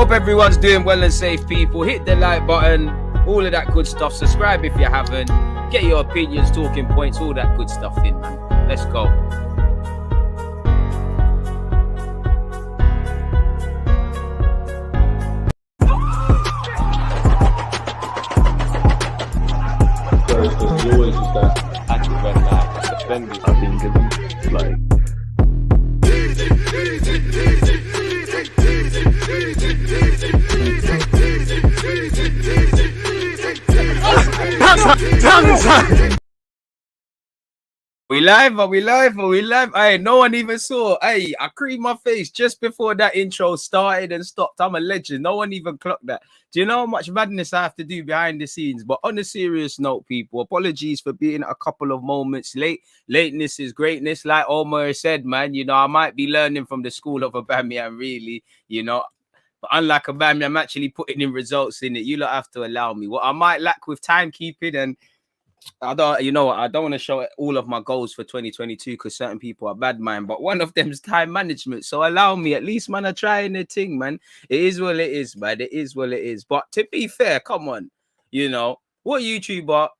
Hope everyone's doing well and safe, people. Hit the like button, all of that good stuff. Subscribe if you haven't. Get your opinions, talking points, all that good stuff in, man. Let's go. Because you always use that active red light defenders. I think it's like We live? Are we live? Are we live? Hey, no one even saw. Hey, I creamed my face just before that intro started and stopped. I'm a legend. No one even clocked that. Do you know how much madness I have to do behind the scenes? But on a serious note, people, apologies for being a couple of moments late. Lateness is greatness. Like Omar said, man, you know, I might be learning from the school of Aubameyang, really, you know. But unlike Aubameyang, I'm actually putting in results in it. You lot have to allow me. What I might lack with timekeeping, and I don't want to show all of my goals for 2022 because certain people are bad, man. But one of them is time management. So allow me, at least, man, I'm trying the thing, man. It is what it is, man. It is what it is. But to be fair, come on, you know, what YouTuber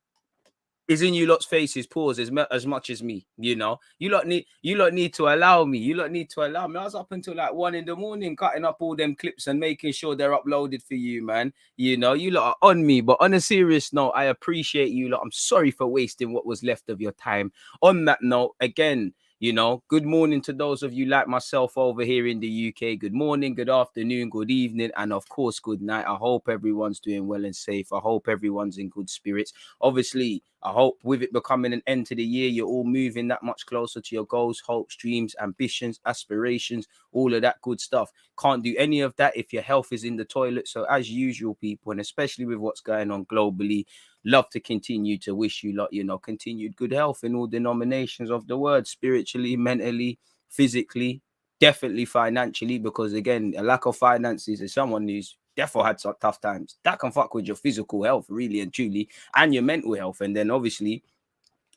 is in you lot's faces, pause as much as me, you know. You lot need to allow me. You lot need to allow me. I was up until like 1 a.m, cutting up all them clips and making sure they're uploaded for you, man. You know, you lot are on me. But on a serious note, I appreciate you lot. I'm sorry for wasting what was left of your time. On that note, again, you know, good morning to those of you like myself over here in the UK. Good morning, good afternoon, good evening, and of course, good night. I hope everyone's doing well and safe. I hope everyone's in good spirits. Obviously, I hope with it becoming an end to the year, you're all moving that much closer to your goals, hopes, dreams, ambitions, aspirations, all of that good stuff. Can't do any of that if your health is in the toilet. So as usual, people, and especially with what's going on globally, love to continue to wish you lot, you know, continued good health in all denominations of the word, spiritually, mentally, physically, definitely financially, because again, a lack of finances is someone who's definitely had some tough times. That can fuck with your physical health, really and truly, and your mental health. And then obviously,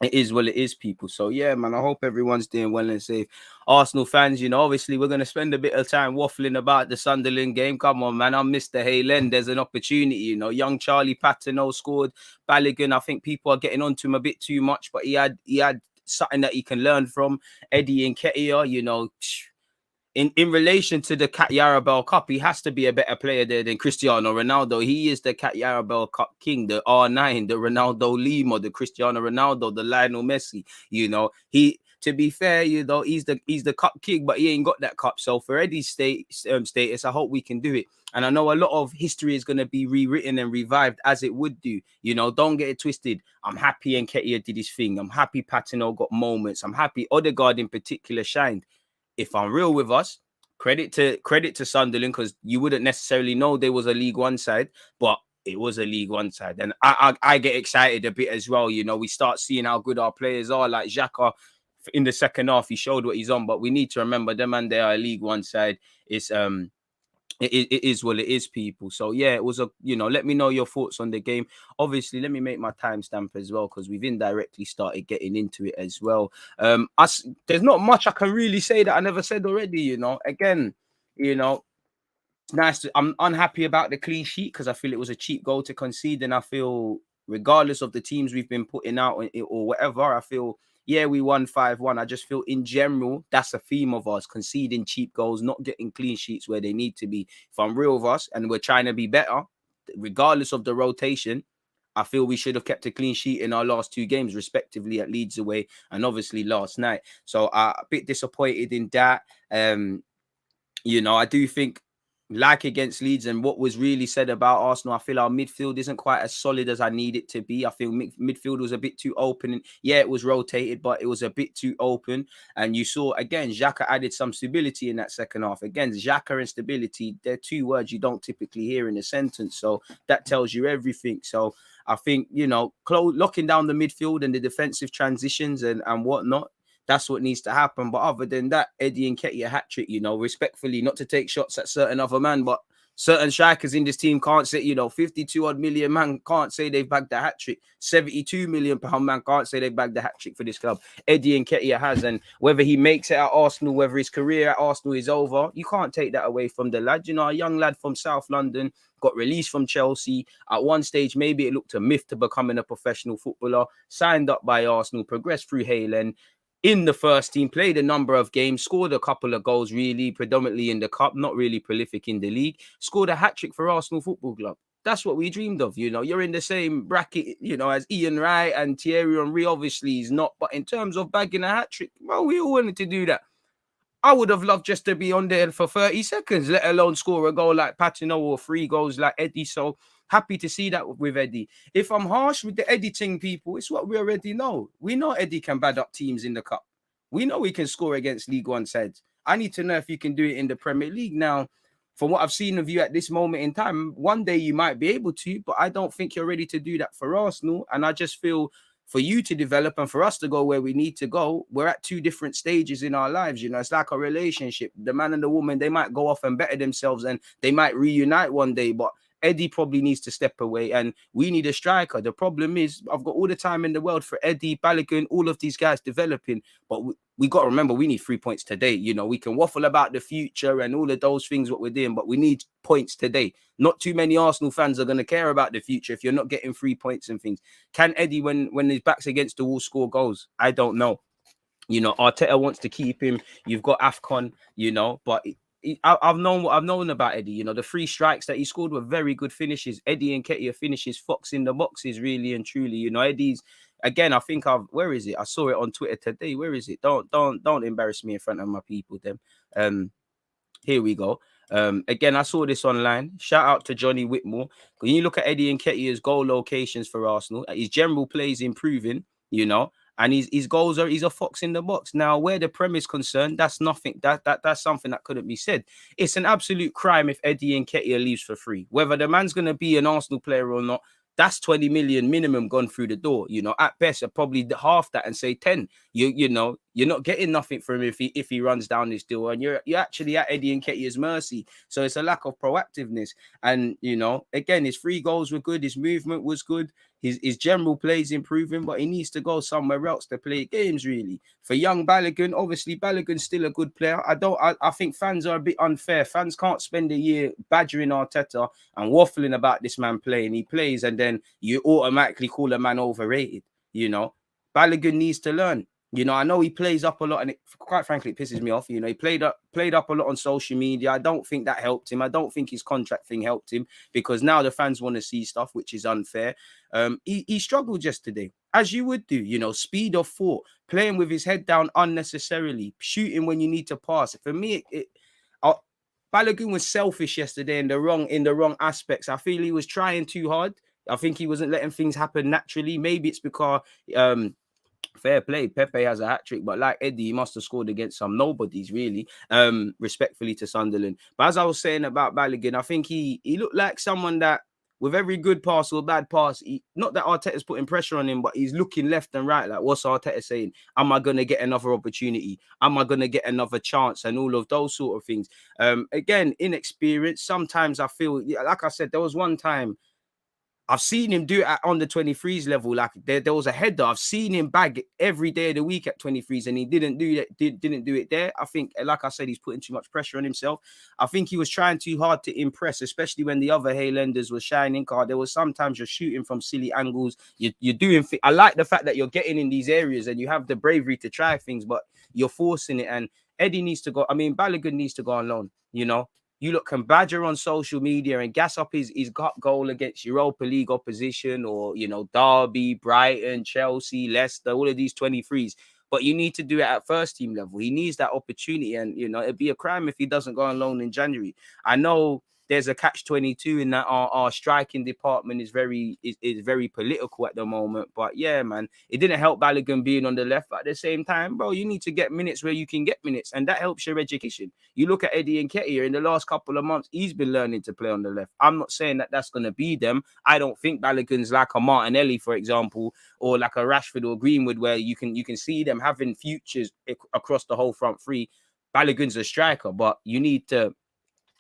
it is what it is, people. So yeah, man, I hope everyone's doing well and safe. Arsenal fans, you know, obviously we're going to spend a bit of time waffling about the Sunderland game. Come on, man, I'm Mr. Halen. There's an opportunity, you know. Young Charlie Patino scored. Balogun, I think people are getting onto him a bit too much, but he had something that he can learn from. Eddie Nketiah, you know, in relation to the Carabao Cup, he has to be a better player there than Cristiano Ronaldo. He is the Carabao Cup king, the R9, the Ronaldo Lima, the Cristiano Ronaldo, the Lionel Messi. You know, to be fair, you know, he's the cup king, but he ain't got that cup. So for Eddie's status, I hope we can do it. And I know a lot of history is going to be rewritten and revived as it would do. You know, don't get it twisted. I'm happy Nketiah did his thing. I'm happy Patino got moments. I'm happy Odegaard in particular shined. If I'm real with us, credit to Sunderland, because you wouldn't necessarily know there was a League One side, but it was a League One side. And I get excited a bit as well. You know, we start seeing how good our players are. Like Xhaka in the second half, he showed what he's on. But we need to remember them and they are a League One side. It is what it is, people. So yeah, it was let me know your thoughts on the game. Obviously, let me make my timestamp as well, because we've indirectly started getting into it as well. There's not much I can really say that I never said already, you know. Again, you know, it's nice. I'm unhappy about the clean sheet because I feel it was a cheap goal to concede, and I feel regardless of the teams we've been putting out or whatever, I feel, yeah, we won 5-1. I just feel in general, that's a theme of us, conceding cheap goals, not getting clean sheets where they need to be. If I'm real with us and we're trying to be better, regardless of the rotation, I feel we should have kept a clean sheet in our last 2 games, respectively, at Leeds away and obviously last night. So I'm a bit disappointed in that. You know, I do think, like against Leeds and what was really said about Arsenal, I feel our midfield isn't quite as solid as I need it to be. I feel midfield was a bit too open. And yeah, it was rotated, but it was a bit too open. And you saw, again, Xhaka added some stability in that second half. Again, Xhaka and stability, they're 2 words you don't typically hear in a sentence. So that tells you everything. So I think, you know, locking down the midfield and the defensive transitions and whatnot, that's what needs to happen. But other than that, Eddie Nketiah hat-trick, you know, respectfully, not to take shots at certain other man, but Certain strikers in this team can't say, 52 odd million man can't say they've bagged the hat trick. 72 million pound man can't say they've bagged the hat trick for this club. Eddie Nketiah has, and whether he makes it at Arsenal, whether his career at Arsenal is over, you can't take that away from the lad. A young lad from South London got released from Chelsea. At one stage, maybe it looked a myth to becoming a professional footballer. Signed up by Arsenal, progressed through Haaland. In the first team, played a number of games, scored a couple of goals, really, predominantly in the cup, not really prolific in the league. Scored a hat-trick for Arsenal Football Club. That's what we dreamed of, You're in the same bracket, as Ian Wright and Thierry Henry. Obviously, he's not. But in terms of bagging a hat-trick, well, we all wanted to do that. I would have loved just to be on there for 30 seconds, let alone score a goal like Patino or 3 goals like Eddie. So happy to see that with Eddie. If I'm harsh with the editing people, it's what we already know. We know Eddie can bad up teams in the cup. We know he can score against League One sides. I need to know if you can do it in the Premier League. Now, from what I've seen of you at this moment in time, one day you might be able to, but I don't think you're ready to do that for Arsenal. And I just feel for you to develop and for us to go where we need to go, we're at 2 different stages in our lives. It's like a relationship. The man and the woman, they might go off and better themselves and they might reunite one day, but Eddie probably needs to step away and we need a striker. The problem is I've got all the time in the world for Eddie, Balogun, all of these guys developing, but we got to remember we need 3 points today. We can waffle about the future and all of those things, what we're doing, but we need points today. Not too many Arsenal fans are going to care about the future if you're not getting 3 points and things. Can Eddie, when his back's against the wall, score goals? I don't know. Arteta wants to keep him. You've got AFCON, but I've known what I've known about Eddie. The 3 strikes that he scored were very good finishes. Eddie Nketiah finishes fox in the boxes, really and truly. Eddie's, again, I think where is it? I saw it on Twitter today. Where is it? Don't embarrass me in front of my people, then. Here we go. Again, I saw this online. Shout out to Johnny Whitmore. When you look at Eddie Nketiah's goal locations for Arsenal, his general play is improving, and his goals he's a fox in the box. Now, where the Prem is concerned, that's nothing. That's something that couldn't be said. It's an absolute crime if Eddie Nketiah leaves for free. Whether the man's gonna be an Arsenal player or not, that's 20 million minimum gone through the door. At best, I'd probably half that and say 10. You're not getting nothing from him if he runs down this deal, and you're actually at Eddie Nketiah's mercy. So it's a lack of proactiveness. And again, his 3 goals were good, his movement was good, his general play is improving, but he needs to go somewhere else to play games. Really, for young Balogun, obviously Balogun's still a good player. I think fans are a bit unfair. Fans can't spend a year badgering Arteta and waffling about this man playing. He plays, and then you automatically call a man overrated. Balogun needs to learn. I know he plays up a lot, and quite frankly, it pisses me off. He played up a lot on social media. I don't think that helped him. I don't think his contract thing helped him, because now the fans want to see stuff, which is unfair. He struggled yesterday, as you would do. Speed of thought, playing with his head down unnecessarily, shooting when you need to pass. For me, Balogun was selfish yesterday in the wrong aspects. I feel he was trying too hard. I think he wasn't letting things happen naturally. Maybe it's because fair play, Pepe has a hat-trick, but like Eddie, he must have scored against some nobodies, really, respectfully to Sunderland. But as I was saying about Balogun, I think he looked like someone that, with every good pass or bad pass, not that Arteta's putting pressure on him, but he's looking left and right, like, what's Arteta saying? Am I going to get another opportunity? Am I going to get another chance? And all of those sort of things. Again, inexperience. Sometimes I feel, like I said, there was one time I've seen him do it at under 23s level. Like there was a header. I've seen him bag every day of the week at 23s, and he didn't do that. Didn't do it there. I think, like I said, he's putting too much pressure on himself. I think he was trying too hard to impress, especially when the other Haylanders were shining. There was sometimes you're shooting from silly angles. You're doing. I like the fact that you're getting in these areas and you have the bravery to try things, but you're forcing it. And Eddie needs to go. I mean, Balogun needs to go on loan. You look can badger on social media and gas up his gut goal against Europa League opposition, or, Derby, Brighton, Chelsea, Leicester, all of these 23s. But you need to do it at first team level. He needs that opportunity. And, it'd be a crime if he doesn't go on loan in January. I know there's a catch-22 in that our striking department is very political at the moment. But yeah, man, it didn't help Balogun being on the left. But at the same time, bro, you need to get minutes where you can get minutes, and that helps your education. You look at Eddie Nketiah in the last couple of months, he's been learning to play on the left. I'm not saying that that's going to be them. I don't think Balogun's like a Martinelli, for example, or like a Rashford or Greenwood, where you can see them having futures across the whole front three. Balogun's a striker, but you need to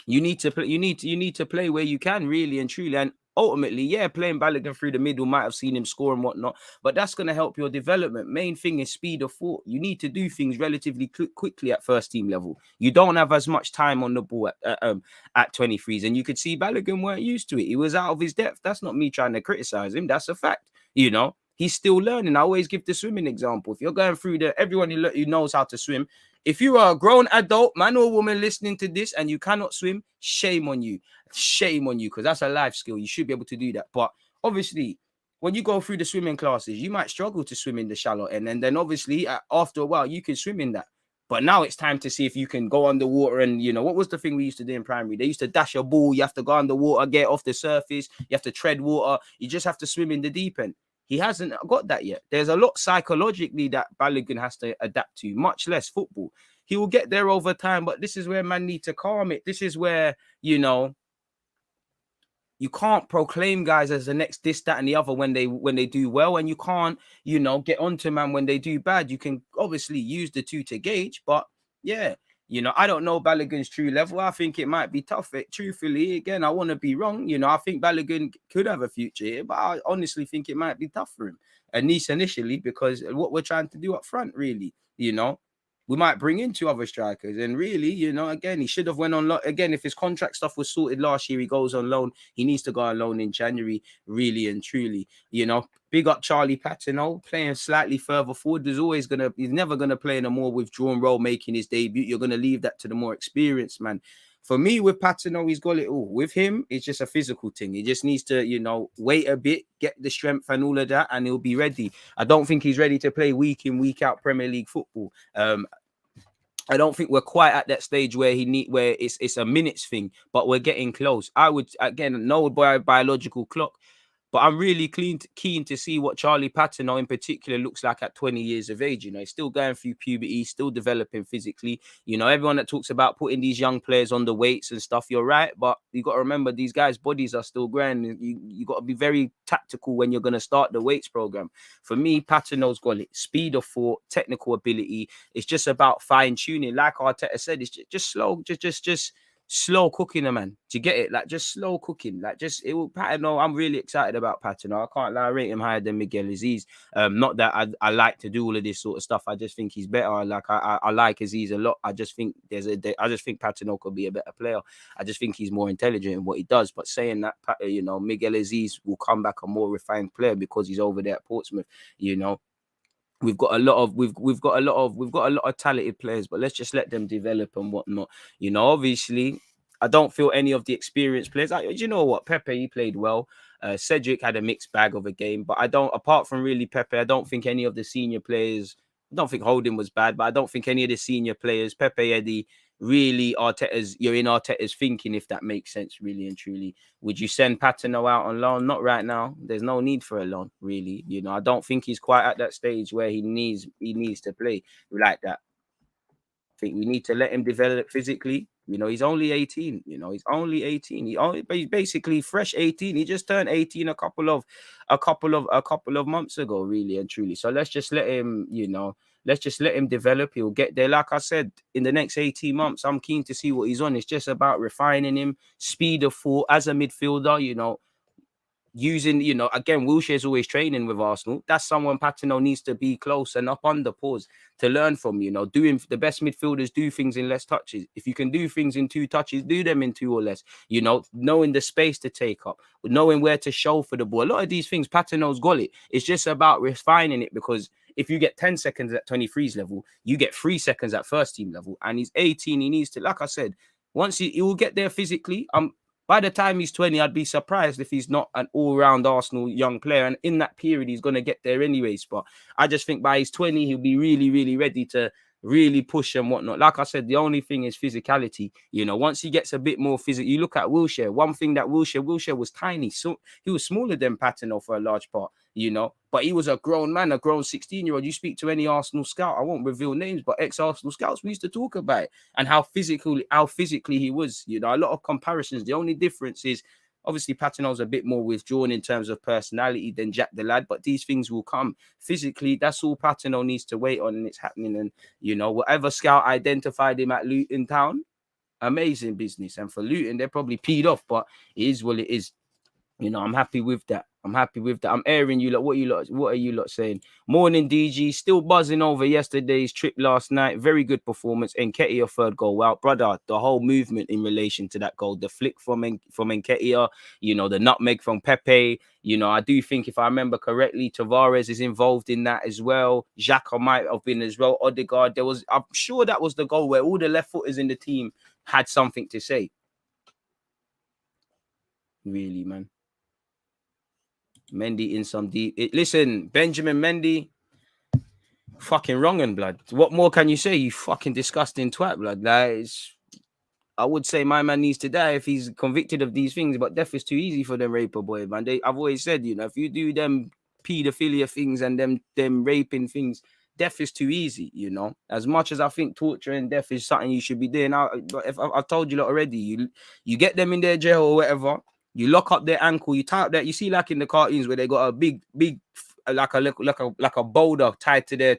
You need to play. You need to play where you can, really and truly. And ultimately, yeah, playing Balogun through the middle might have seen him score and whatnot, but that's going to help your development. Main thing is speed of thought. You need to do things relatively quickly at first team level. You don't have as much time on the ball at 23s, and you could see Balogun weren't used to it. He was out of his depth. That's not me trying to criticize him. That's a fact. You know, he's still learning. I always give the swimming example. If you're going through everyone who knows how to swim. If you are a grown adult, man or woman listening to this and you cannot swim, shame on you. Shame on you, because that's a life skill. You should be able to do that. But obviously, when you go through the swimming classes, you might struggle to swim in the shallow end. And then obviously, after a while, you can swim in that. But now it's time to see if you can go underwater. And, you know, what was the thing we used to do in primary? They used to dash a ball. You have to go underwater, get off the surface. You have to tread water. You just have to swim in the deep end. He hasn't got that yet. There's a lot psychologically that Balogun has to adapt to, much less football. He will get there over time, but this is where man need to calm it. This is where, you know, you can't proclaim guys as the next this, that, and the other when they do well, and you can't, you know, get onto man when they do bad. You can obviously use the two to gauge, but yeah, you know, I don't know Balogun's true level. I think it might be tough. Truthfully, again, I want to be wrong. You know, I think Balogun could have a future here, but I honestly think it might be tough for him, at least initially, because what we're trying to do up front, really, you know. We might bring in 2 other strikers, and really, you know, again, he should have went on loan. Again, if his contract stuff was sorted last year, he goes on loan. He needs to go on loan in January, really and truly. You know, big up Charlie Patino, playing slightly further forward. He's never gonna play in a more withdrawn role, making his debut. You're gonna leave that to the more experienced man. For me, with Patino, he's got it all. With him, it's just a physical thing. He just needs to, you know, wait a bit, get the strength and all of that, and he'll be ready. I don't think he's ready to play week in, week out Premier League football. I don't think we're quite at that stage where it's a minutes thing, but we're getting close. I would, again, no biological clock, but I'm really keen to see what Charlie Patino in particular looks like at 20 years of age. You know, he's still going through puberty, still developing physically. You know, everyone that talks about putting these young players on the weights and stuff, you're right. But you got to remember, these guys' bodies are still growing. You got to be very tactical when you're going to start the weights program. For me, Patino's got it. Speed of thought, technical ability. It's just about fine tuning. Like Arteta said, it's just slow, just slow cooking, man. Do you get it? Like, just slow cooking. Like, just it will. Patino, I'm really excited about Patino. I can't lie, I rate him higher than Miguel Aziz. Not that I like to do all of this sort of stuff. I just think he's better. Like, I like Aziz a lot. I just think I just think Patino could be a better player. I just think he's more intelligent in what he does. But saying that, you know, Miguel Aziz will come back a more refined player because he's over there at Portsmouth. You know. We've got a lot of talented players, but let's just let them develop and whatnot. You know, obviously, I don't feel any of the experienced players. You know what? Pepe, he played well. Cedric had a mixed bag of a game, but apart from really Pepe, I don't think any of the senior players. I don't think Holding was bad, but I don't think any of the senior players, Pepe, Eddie, really you're in Arteta's thinking, if that makes sense, really and truly. Would you send Patino out on loan? Not right now. There's no need for a loan, really. You know, I don't think he's quite at that stage where he needs to play like that. I think we need to let him develop physically. You know, he's only 18. You know, he's only 18. He's basically fresh 18. He just turned 18 a couple of months ago, really and truly. So let's just let him, you know, let's just let him develop. He'll get there. Like I said, in the next 18 months, I'm keen to see what he's on. It's just about refining him, speed of thought as a midfielder, you know. Using, you know, again, Wilshere's always training with Arsenal. That's someone Patino needs to be close and up under pause to learn from. You know, doing the best midfielders do things in less touches. If you can do things in 2 touches, do them in 2 or less. You know, knowing the space to take up, knowing where to show for the ball. A lot of these things, Patino's got it. It's just about refining it, because if you get 10 seconds at 23's level, you get 3 seconds at first team level. And he's 18. He needs to, like I said, once he will get there physically. By the time he's 20, I'd be surprised if he's not an all-round Arsenal young player. And in that period, he's going to get there anyways. But I just think by his 20, he'll be really, really ready to really push and whatnot. Like I said, the only thing is physicality. You know, once he gets a bit more physical, you look at Wilshere. One thing that Wilshere was tiny. So he was smaller than Patino for a large part, you know. But he was a grown man, a grown 16-year-old. You speak to any Arsenal scout, I won't reveal names, but ex-Arsenal scouts, we used to talk about it and how physically he was. You know, a lot of comparisons. The only difference is obviously Patino's a bit more withdrawn in terms of personality than Jack the Lad, but these things will come. Physically, that's all Patino needs to wait on, and it's happening. And, you know, whatever scout identified him at Luton Town, amazing business. And for Luton, they're probably peed off, but it is what it is. You know, I'm happy with that. I'm airing you. Like, what are you lot saying? Morning, DG. Still buzzing over yesterday's trip last night. Very good performance. Nketiah third goal. Wow, brother, the whole movement in relation to that goal, the flick from Nketiah, you know, the nutmeg from Pepe. You know, I do think, if I remember correctly, Tavares is involved in that as well. Xhaka might have been as well. Odegaard. I'm sure that was the goal where all the left footers in the team had something to say. Really, man. Mendy in some deep. Listen, Benjamin Mendy, fucking wrong and blood. What more can you say? You fucking disgusting twat, blood. I would say my man needs to die if he's convicted of these things, but death is too easy for them raper boy, man. I've always said, you know, if you do them pedophilia things and them raping things, death is too easy, you know. As much as I think torture and death is something you should be doing, I've told you lot already, you get them in their jail or whatever. You lock up their ankle. You tie up that. You see, like in the cartoons where they got a big, like a boulder tied to their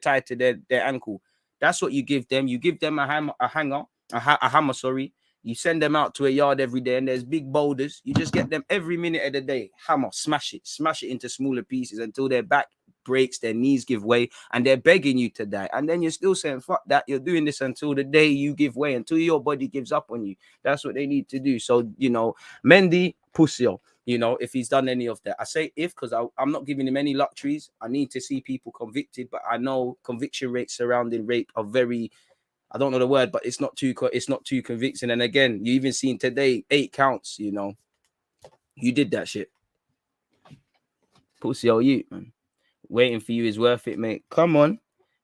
ankle. That's what you give them. You give them a hammer. Sorry. You send them out to a yard every day, and there's big boulders. You just get them every minute of the day. Hammer, smash it into smaller pieces until their back breaks, their knees give way, and they're begging you to die. And then you're still saying, fuck that. You're doing this until the day you give way, until your body gives up on you. That's what they need to do. So, you know, Mendy, pussy, you know, if he's done any of that. I say if, because I'm not giving him any luxuries. I need to see people convicted, but I know conviction rates surrounding rape are very, I don't know the word, but it's not too convincing. And again, you even seen today 8 counts, you know. You did that shit. Pussy, you, man. Waiting for you is worth it, mate. Come on.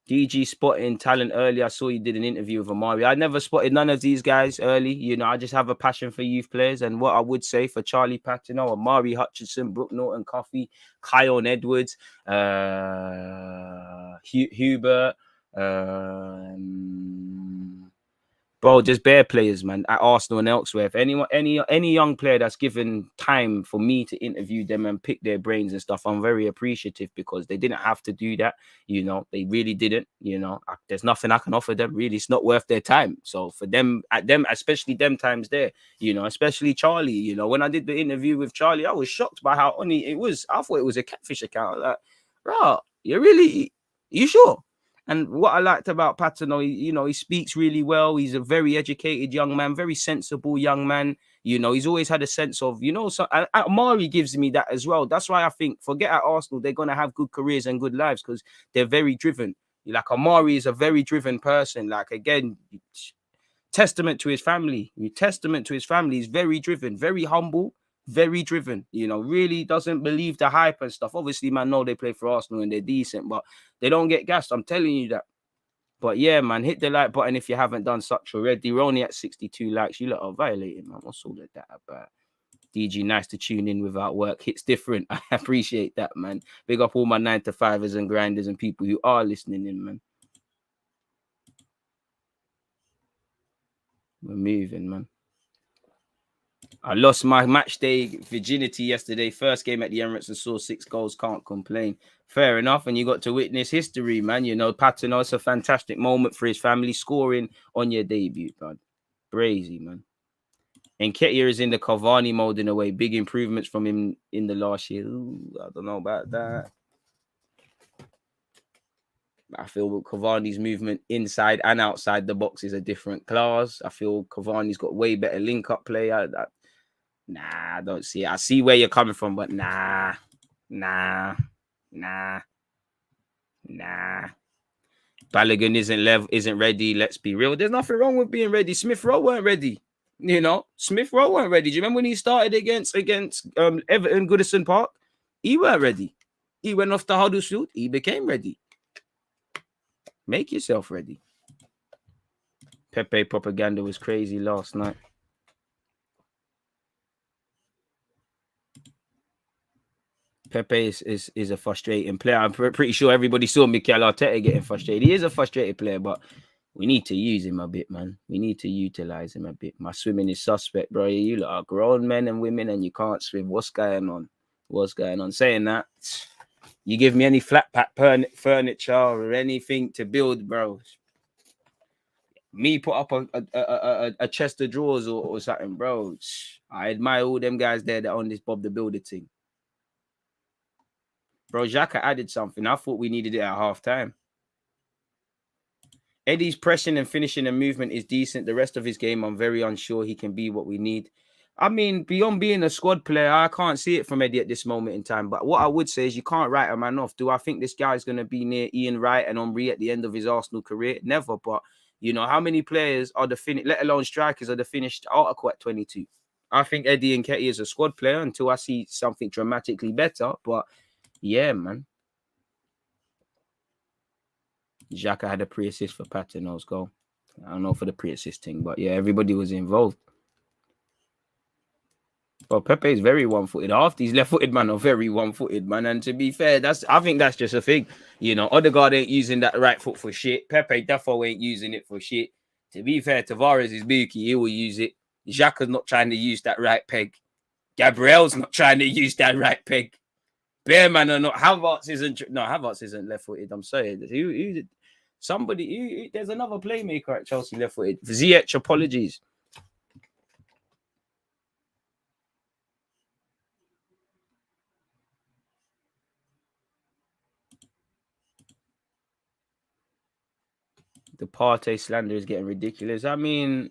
DG spotting talent early. I saw you did an interview with Amari. I never spotted none of these guys early. You know, I just have a passion for youth players. And what I would say for Charlie Patino, Amari Hutchinson, Brooke Norton, Coffey, Kion Edwards, Hubert, bro, just bare players, man, at Arsenal and elsewhere. If any young player that's given time for me to interview them and pick their brains and stuff, I'm very appreciative, because they didn't have to do that. You know, they really didn't. You know, there's nothing I can offer them. Really, it's not worth their time. So for them, especially them times there, you know, especially Charlie. You know, when I did the interview with Charlie, I was shocked by how funny it was. I thought it was a catfish account. Like, bro, you sure? And what I liked about Patino, you know, he speaks really well. He's a very educated young man, very sensible young man. You know, he's always had a sense of, you know, so Amari gives me that as well. That's why I think, forget at Arsenal, they're going to have good careers and good lives, because they're very driven. Like, Amari is a very driven person. Like, again, testament to his family. He's very driven, very humble, very driven, you know, really doesn't believe the hype and stuff. Obviously, man, know they play for Arsenal and they're decent, but they don't get gassed. I'm telling you that. But yeah, man, hit the like button if you haven't done such already. We're only at 62 likes. You lot are violating, man. What's all of that about? DG, nice to tune in without work. Hits different. I appreciate that, man. Big up all my 9-to-5ers and grinders and people who are listening in, man. We're moving, man. I lost my match day virginity yesterday. First game at the Emirates and saw 6 goals. Can't complain. Fair enough. And you got to witness history, man. You know, Patino, it's a fantastic moment for his family, scoring on your debut, man. Brazy, man. And Nketiah is in the Cavani mode in a way. Big improvements from him in the last year. Ooh, I don't know about that. I feel Cavani's movement inside and outside the box is a different class. I feel Cavani's got way better link-up play. Nah, I don't see it. I see where you're coming from, but nah. Balogun isn't ready. Let's be real. There's nothing wrong with being ready. Smith Rowe weren't ready. You know, Smith Rowe weren't ready. Do you remember when he started against Everton, Goodison Park? He weren't ready. He went off to Huddersfield. He became ready. Make yourself ready. Pepe propaganda was crazy last night. Pepe is a frustrating player. I'm pretty sure everybody saw MIKEL Arteta getting frustrated. He is a frustrated player, but we need to use him a bit, man. We need to utilize him a bit. My swimming is suspect, bro. You lot are grown men and women and you can't swim. What's going on? Saying that, you give me any flat pack furniture or anything to build, bro. Me put up a chest of drawers or something, bro. I admire all them guys there that own this Bob the Builder thing. Bro, Xhaka added something. I thought we needed it at half-time. Eddie's pressing and finishing and movement is decent. The rest of his game, I'm very unsure he can be what we need. I mean, beyond being a squad player, I can't see it from Eddie at this moment in time. But what I would say is you can't write a man off. Do I think this guy's going to be near Ian Wright and Henry at the end of his Arsenal career? Never. But, you know, how many players are the finished, let alone strikers, are the finished article at 22? I think Eddie Nketiah is a squad player until I see something dramatically better. But, yeah, man. Xhaka had a pre-assist for Patino's goal. I don't know for the pre-assist thing, but yeah, everybody was involved. But Pepe is very one-footed. Half these left-footed man are very one-footed, man. And to be fair, I think that's just a thing. You know, Odegaard ain't using that right foot for shit. Pepe defo ain't using it for shit. To be fair, Tavares is bookie. He will use it. Xhaka's not trying to use that right peg. Gabriel's not trying to use that right peg. Bearman or not. Havertz isn't left-footed. I'm sorry. There's another playmaker at Chelsea left-footed. Ziyech, apologies. The Partey slander is getting ridiculous. I mean,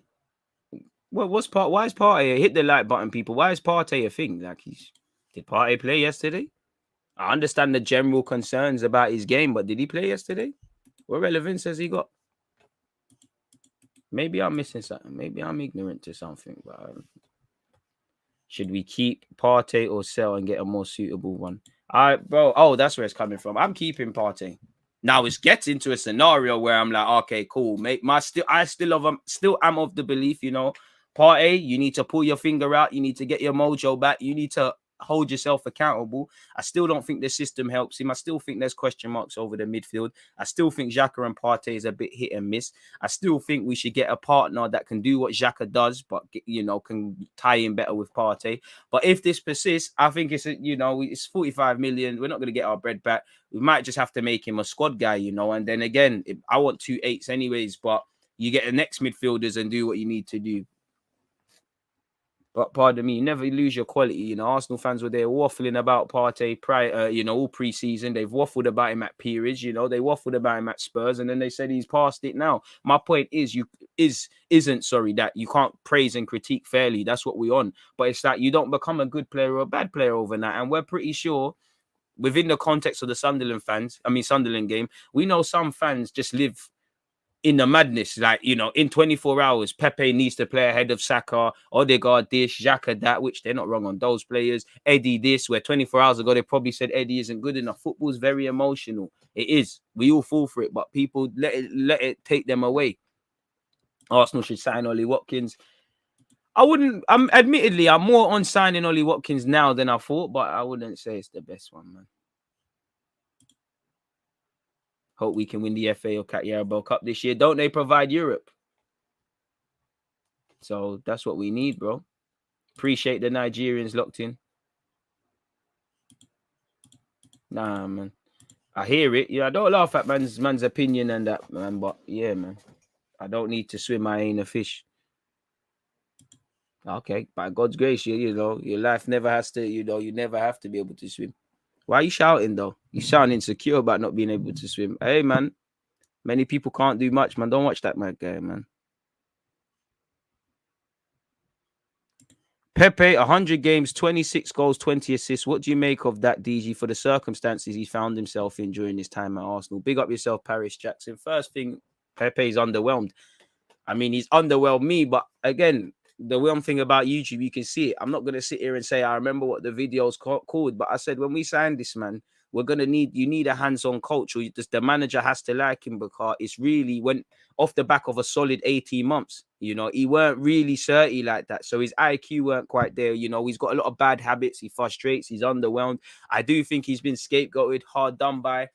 why is Partey? Hit the like button, people. Why is Partey a thing? Did Partey play yesterday? I understand the general concerns about his game, but did he play yesterday? What relevance has he got? Maybe I'm missing something. Maybe I'm ignorant to something. But should we keep Partey or sell and get a more suitable one? Bro. Oh, that's where it's coming from. I'm keeping Partey. Now it's getting to a scenario where I'm like, okay, cool. I still am of the belief, you know, Partey, you need to pull your finger out. You need to get your mojo back. You need to hold yourself accountable. I still don't think the system helps him. I still think there's question marks over the midfield. I still think Xhaka and Partey is a bit hit and miss. I still think we should get a partner that can do what Xhaka does, but, you know, can tie in better with Partey. But if this persists, I think it's 45 million. We're not going to get our bread back. We might just have to make him a squad guy, you know. And then again, I want 2 8s anyways, but you get the next midfielders and do what you need to do. But pardon me, you never lose your quality. You know, Arsenal fans were there waffling about Partey prior, all pre-season. They've waffled about him at periods. You know, they waffled about him at Spurs, and then they said he's past it now. My point is, that you can't praise and critique fairly. That's what we're on. But it's that you don't become a good player or a bad player overnight. And we're pretty sure, within the context of the Sunderland game, we know some fans just live in the madness, like, you know, in 24 hours, Pepe needs to play ahead of Saka, Odegaard this, Xhaka that, which they're not wrong on those players. Eddie this, where 24 hours ago, they probably said Eddie isn't good enough. Football's very emotional. It is. We all fall for it, but people let it take them away. Arsenal should sign Ollie Watkins. Admittedly, I'm more on signing Ollie Watkins now than I thought, but I wouldn't say it's the best one, man. Hope we can win the FA or Carabao Cup this year. Don't they provide Europe? So that's what we need, bro. Appreciate the Nigerians locked in. Nah, man. I hear it. Yeah, I don't laugh at man's opinion and that, man. But yeah, man. I don't need to swim. I ain't a fish. Okay, by God's grace, you know, your life never has to, you know, you never have to be able to swim. Why are you shouting, though? You sound insecure about not being able to swim. Hey, man. Many people can't do much, man. Don't watch that mad guy, man. Pepe, 100 games, 26 goals, 20 assists. What do you make of that, DG, for the circumstances he found himself in during his time at Arsenal? Big up yourself, Paris Jackson. First thing, Pepe's underwhelmed. I mean, he's underwhelmed me, but again, the one thing about YouTube, you can see it. I'm not going to sit here and say I remember what the video's called, but I said when we signed this man, you need a hands-on coach, or the manager has to like him, because it's really went off the back of a solid 18 months. You know, he weren't really certy like that. So his IQ weren't quite there. You know, he's got a lot of bad habits. He frustrates. He's underwhelmed. I do think he's been scapegoated, hard done by.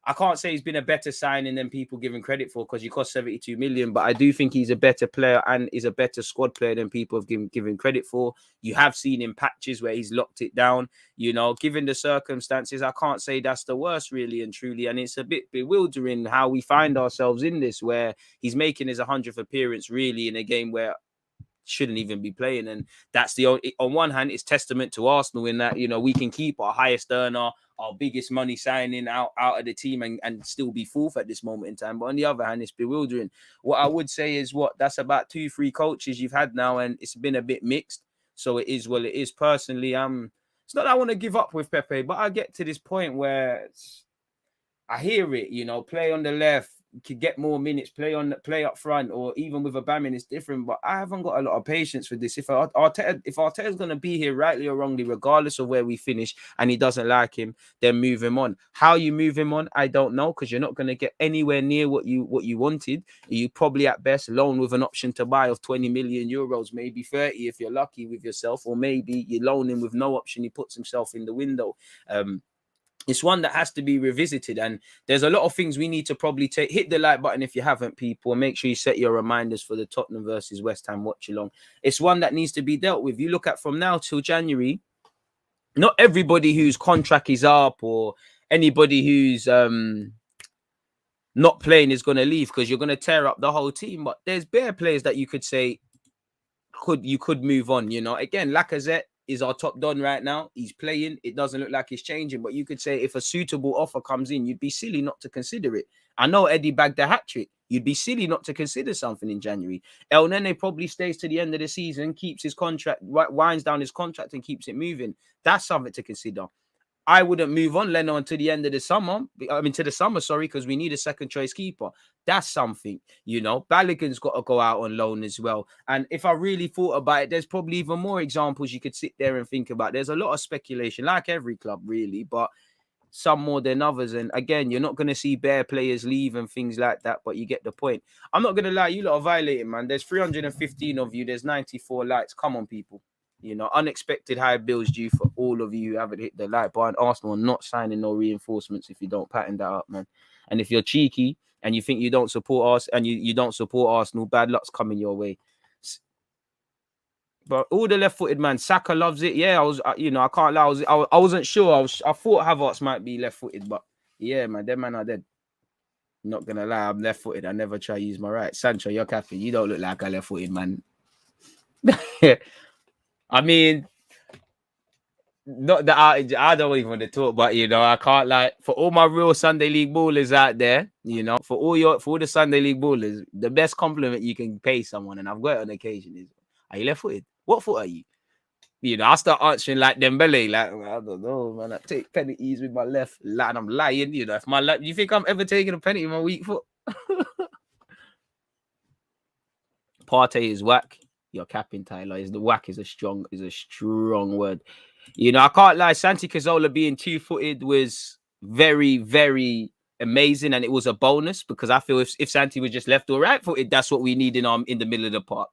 I can't say he's been a better signing than people give him credit for because he cost 72 million, but I do think he's a better player and is a better squad player than people have given credit for. You have seen in patches where he's locked it down, you know, given the circumstances, I can't say that's the worst really and truly. And it's a bit bewildering how we find ourselves in this, where he's making his 100th appearance really in a game where shouldn't even be playing. And that's the only, on one hand, it's testament to Arsenal in that, you know, we can keep our highest earner, our biggest money signing out of the team and still be fourth at this moment in time. But on the other hand, it's bewildering. What I would say is that's about 2-3 coaches you've had now, and it's been a bit mixed. So it is, well, it is. Personally, it's not that I want to give up with Pepe, but I get to this point where I hear it, you know, play on the left, could get more minutes, play up front, or even with Aubameyang, it's different. But I haven't got a lot of patience for this. If Arteta's going to be here, rightly or wrongly, regardless of where we finish, and he doesn't like him, then move him on. How you move him on, I don't know, because you're not going to get anywhere near what you wanted. You probably at best loan with an option to buy of 20 million euros, maybe 30 if you're lucky with yourself, or maybe you loan him with no option. He puts himself in the window. It's one that has to be revisited, and there's a lot of things we need to probably hit the like button if you haven't, people, and make sure you set your reminders for the Tottenham versus West Ham watch along. It's one that needs to be dealt with. You look at from now till January, not everybody whose contract is up or anybody who's not playing is going to leave, because you're going to tear up the whole team. But there's bare players that you could say you could move on. You know, again, Lacazette is our top don right now. He's playing. It doesn't look like he's changing, but you could say if a suitable offer comes in, you'd be silly not to consider it. I know Eddie bagged a hat-trick. You'd be silly not to consider something in January. El Nene probably stays to the end of the season, keeps his contract, winds down his contract and keeps it moving. That's something to consider. I wouldn't move on Leno until the end of the summer. To the summer, sorry, because we need a second choice keeper. That's something, you know. Balogun's got to go out on loan as well. And if I really thought about it, there's probably even more examples you could sit there and think about. There's a lot of speculation, like every club, really, but some more than others. And again, you're not going to see bare players leave and things like that, but you get the point. I'm not going to lie, you lot are violating, man. There's 315 of you. There's 94 likes. Come on, people. You know, unexpected high bills due for all of you who haven't hit the like button. Arsenal are not signing no reinforcements if you don't pattern that up, man. And if you're cheeky and you think you don't support us and you don't support Arsenal, bad luck's coming your way. But all the left-footed, man, Saka loves it. Yeah, I can't lie. I wasn't sure. I thought Havertz might be left-footed, but yeah, man, them man are dead. Not gonna lie, I'm left-footed. I never try to use my right. Sancho, you're capping. You don't look like a left-footed man. I mean, not that I don't even want to talk, but you know, I can't lie. For all my real Sunday League ballers out there, you know, for all the Sunday League ballers, the best compliment you can pay someone, and I've got it on occasion, is, "Are you left-footed? What foot are you?" You know, I start answering like Dembele, like, I don't know, man. I take penalties with my left, and I'm lying. You know, if my left, you think I'm ever taking a penalty with my weak foot? Partey is whack. You're capping, Tyler. The whack is a strong word. You know, I can't lie. Santi Cazorla being 2-footed was very, very amazing, and it was a bonus, because I feel if Santi was just left or right-footed, that's what we need in the middle of the park,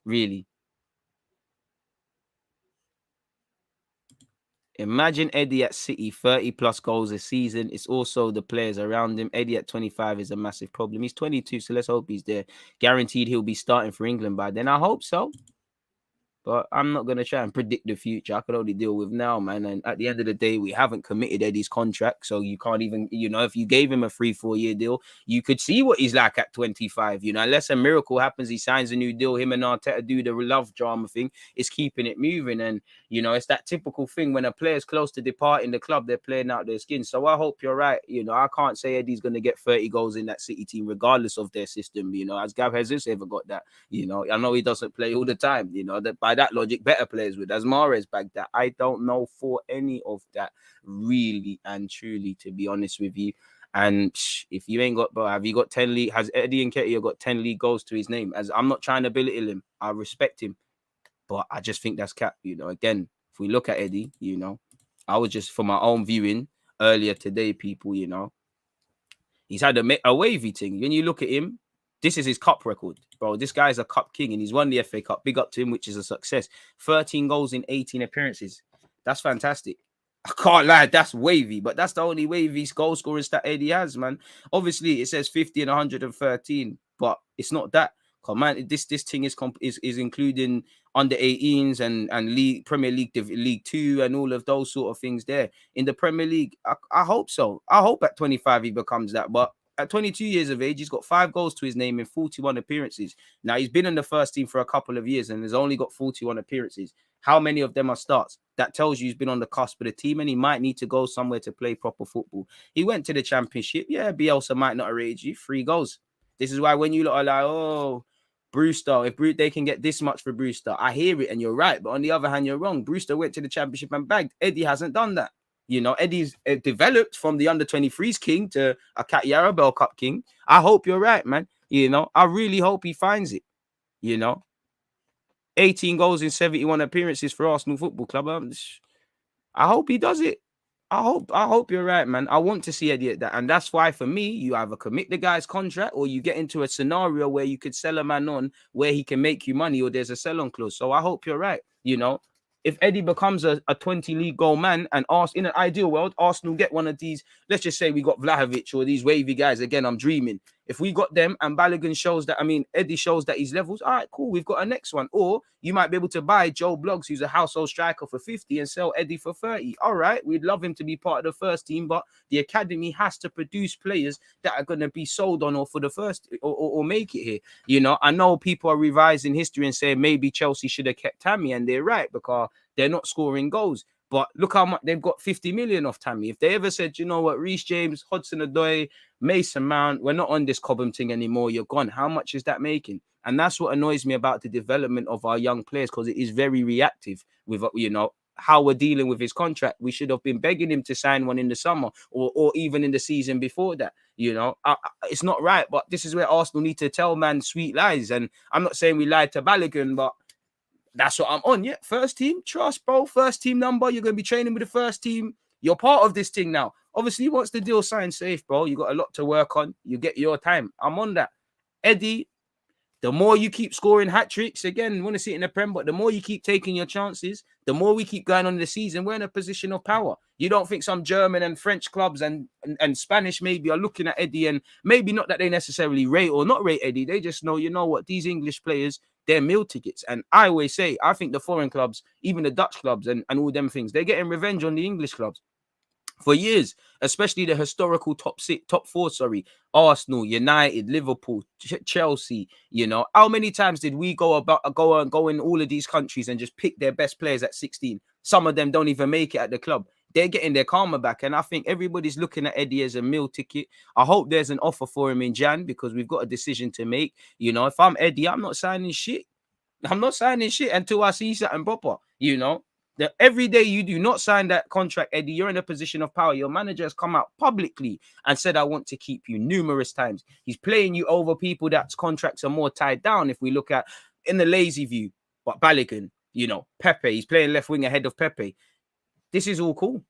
really. Imagine Eddie at City, 30 plus goals a season. It's also the players around him. Eddie at 25 is a massive problem. He's 22, so let's hope he's there. Guaranteed he'll be starting for England by then. I hope so. But I'm not going to try and predict the future. I can only deal with now, man. And at the end of the day, we haven't committed Eddie's contract. So you can't even, you know, if you gave him a 3-4 year deal, you could see what he's like at 25. You know, unless a miracle happens, he signs a new deal. Him and Arteta do the love drama thing. It's keeping it moving. And, you know, it's that typical thing when a player's close to departing the club, they're playing out their skin. So I hope you're right. You know, I can't say Eddie's going to get 30 goals in that City team, regardless of their system. You know, has Gav Jesus ever got that? You know, I know he doesn't play all the time. You know, that by that logic, better players with. As Mahrez bagged that. I don't know for any of that, really and truly, to be honest with you. And if you ain't got, bro, have you got 10 league? Has Eddie Nketiah got 10 league goals to his name? As I'm not trying to belittle him, I respect him, but I just think that's cap. You know, again, if we look at Eddie, you know, I was just for my own viewing earlier today, people, you know, he's had a wavy thing. When you look at him, this is his cup record, bro. This guy's a cup king, and he's won the FA Cup. Big up to him, which is a success. 13 goals in 18 appearances. That's fantastic. I can't lie, that's wavy, but that's the only wavy goal scoring stat Eddie has, man. Obviously, it says 50 and 113, but it's not that. Come on, this thing is including under 18s and league Premier League League 2 and all of those sort of things there. In the Premier League, I hope so. I hope at 25 he becomes that, but at 22 years of age, he's got 5 goals to his name in 41 appearances. Now, he's been in the first team for a couple of years and has only got 41 appearances. How many of them are starts? That tells you he's been on the cusp of the team and he might need to go somewhere to play proper football. He went to the Championship. Yeah, Bielsa might not have rated you. 3 goals. This is why when you lot are like, oh, Brewster, if they can get this much for Brewster, I hear it and you're right. But on the other hand, you're wrong. Brewster went to the Championship and bagged. Eddie hasn't done that. You know, Eddie's developed from the under-23s king to a Carabao Cup king. I hope you're right, man. You know, I really hope he finds it. You know, 18 goals in 71 appearances for Arsenal Football Club. I hope he does it. I hope you're right, man. I want to see Eddie at that. And that's why, for me, you either commit the guy's contract or you get into a scenario where you could sell a man on where he can make you money or there's a sell-on clause. So I hope you're right. You know, if Eddie becomes a 20 league goal man and in an ideal world, Arsenal get one of these, let's just say we got VLAHOVIC or these wavy guys. Again, I'm dreaming. If we got them and Balogun shows that, Eddie shows that he's levels, all right, cool, we've got a next one. Or you might be able to buy Joe Bloggs, who's a household striker, for 50 and sell Eddie for 30. All right, we'd love him to be part of the first team, but the academy has to produce players that are going to be sold on or for the first or make it here. You know, I know people are revising history and saying maybe Chelsea should have kept Tammy, and they're right because they're not scoring goals. But look how much they've got 50 million off Tammy. If they ever said, you know what, Reece James, Hudson-Odoi, Mason Mount, we're not on this Cobham thing anymore, you're gone. How much is that making? And that's what annoys me about the development of our young players, because it is very reactive with, you know, how we're dealing with his contract. We should have been begging him to sign one in the summer or even in the season before that. You know, it's not right. But this is where Arsenal need to tell man sweet lies. And I'm not saying we lied to Balogun, but that's what I'm on. Yeah, first team, trust, bro. First team number. You're going to be training with the first team. You're part of this thing now. Obviously, once the deal signed safe, bro, you got a lot to work on. You get your time. I'm on that. Eddie, the more you keep scoring hat tricks, again, you want to see it in the Prem, but the more you keep taking your chances, the more we keep going on in the season, we're in a position of power. You don't think some German and French clubs and Spanish maybe are looking at Eddie, and maybe not that they necessarily rate or not rate Eddie. They just know, you know what, these English players, they're meal tickets. And I always say, I think the foreign clubs, even the Dutch clubs and all them things, they're getting revenge on the English clubs for years, especially the historical top 4, Arsenal, United, Liverpool, Chelsea. You know, how many times did we go in all of these countries and just pick their best players at 16? Some of them don't even make it at the club. They're getting their karma back. And I think everybody's looking at Eddie as a meal ticket. I hope there's an offer for him in Jan, because we've got a decision to make. You know, if I'm Eddie, I'm not signing shit. I'm not signing shit until I see something proper, you know. That every day you do not sign that contract, Eddie, you're in a position of power. Your manager has come out publicly and said, I want to keep you numerous times. He's playing you over people that's contracts are more tied down. If we look at in the lazy view, but Balogun, you know, Pepe, he's playing left wing ahead of Pepe. This is all cool.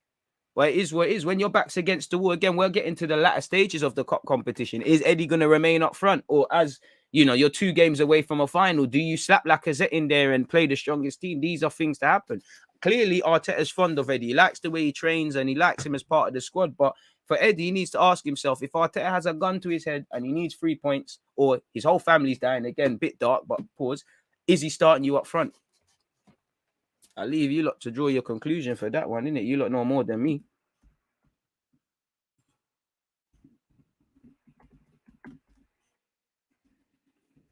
But it is what it is. When your back's against the wall, again, we're getting to the latter stages of the cup competition. Is Eddie going to remain up front? Or as, you know, you're 2 games away from a final, do you slap Lacazette in there and play the strongest team? These are things to happen. Clearly, Arteta's fond of Eddie. He likes the way he trains and he likes him as part of the squad. But for Eddie, he needs to ask himself, if Arteta has a gun to his head and he needs 3 points, or his whole family's dying, again, bit dark, but pause, is he starting you up front? I'll leave you lot to draw your conclusion for that one, innit? You lot know more than me.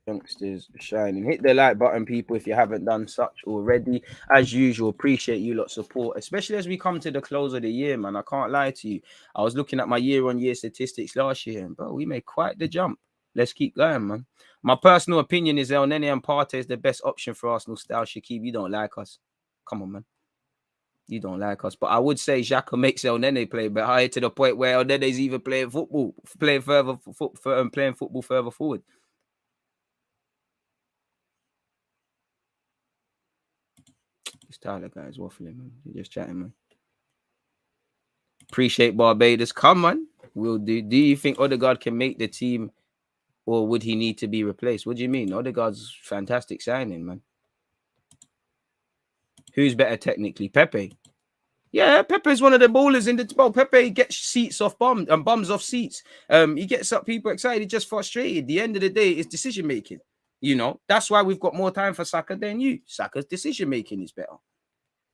Youngsters shining. Hit the like button, people, if you haven't done such already. As usual, appreciate you lot support, especially as we come to the close of the year, man. I can't lie to you. I was looking at my year-on-year statistics last year, and bro, we made quite the jump. Let's keep going, man. My personal opinion is El Nene and Partey is the best option for Arsenal style. Shaqib, you don't like us. Come on, man. You don't like us. But I would say Xhaka makes El Nene play but higher, to the point where El Nene's even playing football, playing football further forward. This Tyler guy is waffling, man. You're just chatting, man. Appreciate Barbados. Come on. Will do. Do you think Odegaard can make the team, or would he need to be replaced? What do you mean? Odegaard's fantastic signing, man. Who's better technically? Pepe. Yeah, Pepe's one of the ballers in the ball. Pepe gets seats off bums and bums off seats. He gets up people excited, just frustrated. The end of the day, it's decision making. You know, that's why we've got more time for Saka than you. Saka's decision making is better.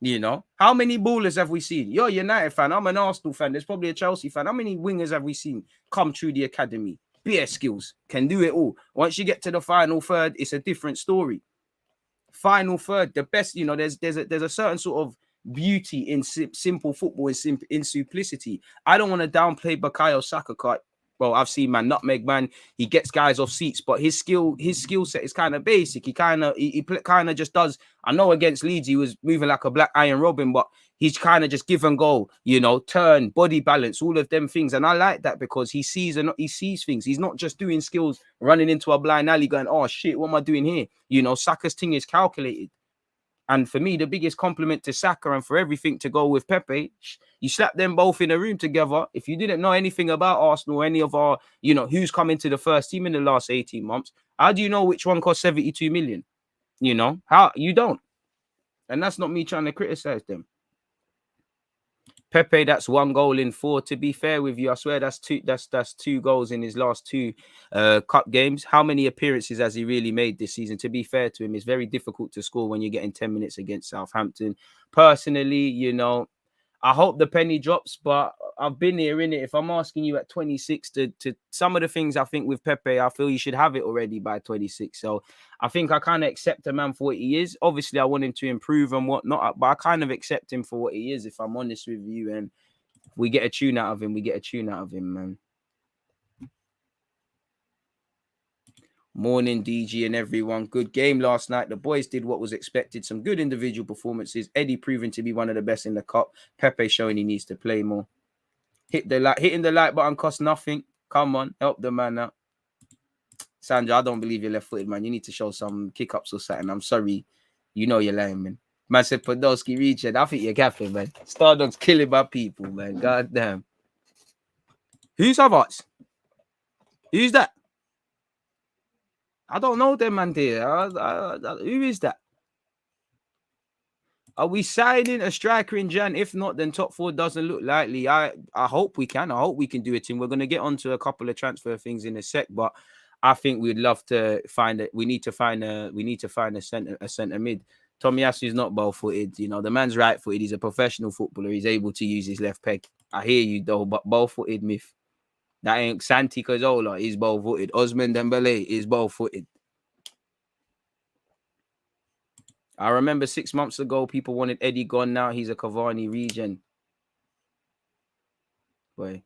You know, how many ballers have we seen? You're a United fan. I'm an Arsenal fan. There's probably a Chelsea fan. How many wingers have we seen come through the academy? Bare skills, can do it all. Once you get to the final third, it's a different story. Final third, the best. You know, there's a certain sort of beauty in simple football, in simplicity. I don't want to downplay Bukayo Saka. Well, I've seen man, nutmeg man. He gets guys off seats, but his skill set is kind of basic. He kind of just does. I know against Leeds he was moving like a black Iron Robin, but he's kind of just give and go. You know, turn, body balance, all of them things, and I like that because he sees things. He's not just doing skills, running into a blind alley, going, "Oh shit, what am I doing here?" You know, Saka's thing is calculated. And for me, the biggest compliment to Saka and for everything to go with Pepe, you slap them both in a room together. If you didn't know anything about Arsenal, any of our, you know, who's come into the first team in the last 18 months, how do you know which one cost 72 million? You know, how you don't. And that's not me trying to criticize them. Pepe, that's 1 goal in 4. To be fair with you, I swear that's 2 goals in his last 2 cup games. How many appearances has he really made this season? To be fair to him, it's very difficult to score when you're getting 10 minutes against Southampton. Personally, you know, I hope the penny drops, but I've been here in it. If I'm asking you at 26 to some of the things I think with Pepe, I feel you should have it already by 26. So I think I kind of accept a man for what he is. Obviously, I want him to improve and whatnot, but I kind of accept him for what he is, if I'm honest with you. And if we get a tune out of him, we get a tune out of him, man. Morning, DG and everyone. Good game last night. The boys did what was expected. Some good individual performances. Eddie proving to be one of the best in the cup. Pepe showing he needs to play more. Hitting the like button costs nothing. Come on, help the man out. Sandra, I don't believe you're left-footed, man. You need to show some kick-ups or something. I'm sorry. You know you're lying, man. Man said Podolski region. I think you're capping, man. Stardog's killing my people, man. God damn. Who's Havertz? Who's that? I don't know them, man, dear. Who is that? Are we signing a striker in Jan? If not, then top 4 doesn't look likely. I hope we can. I hope we can do it. And we're going to get onto a couple of transfer things in a sec, but I think we'd love to find it. We need to find a centre mid. Tomiyasu is not ball-footed. You know, the man's right-footed. He's a professional footballer. He's able to use his left peg. I hear you though, but ball-footed myth. That ain't Santi Cazorla. He's ball-footed. Osman Dembele is ball-footed. I remember 6 months ago, people wanted Eddie gone. Now he's a Cavani regen. Boy.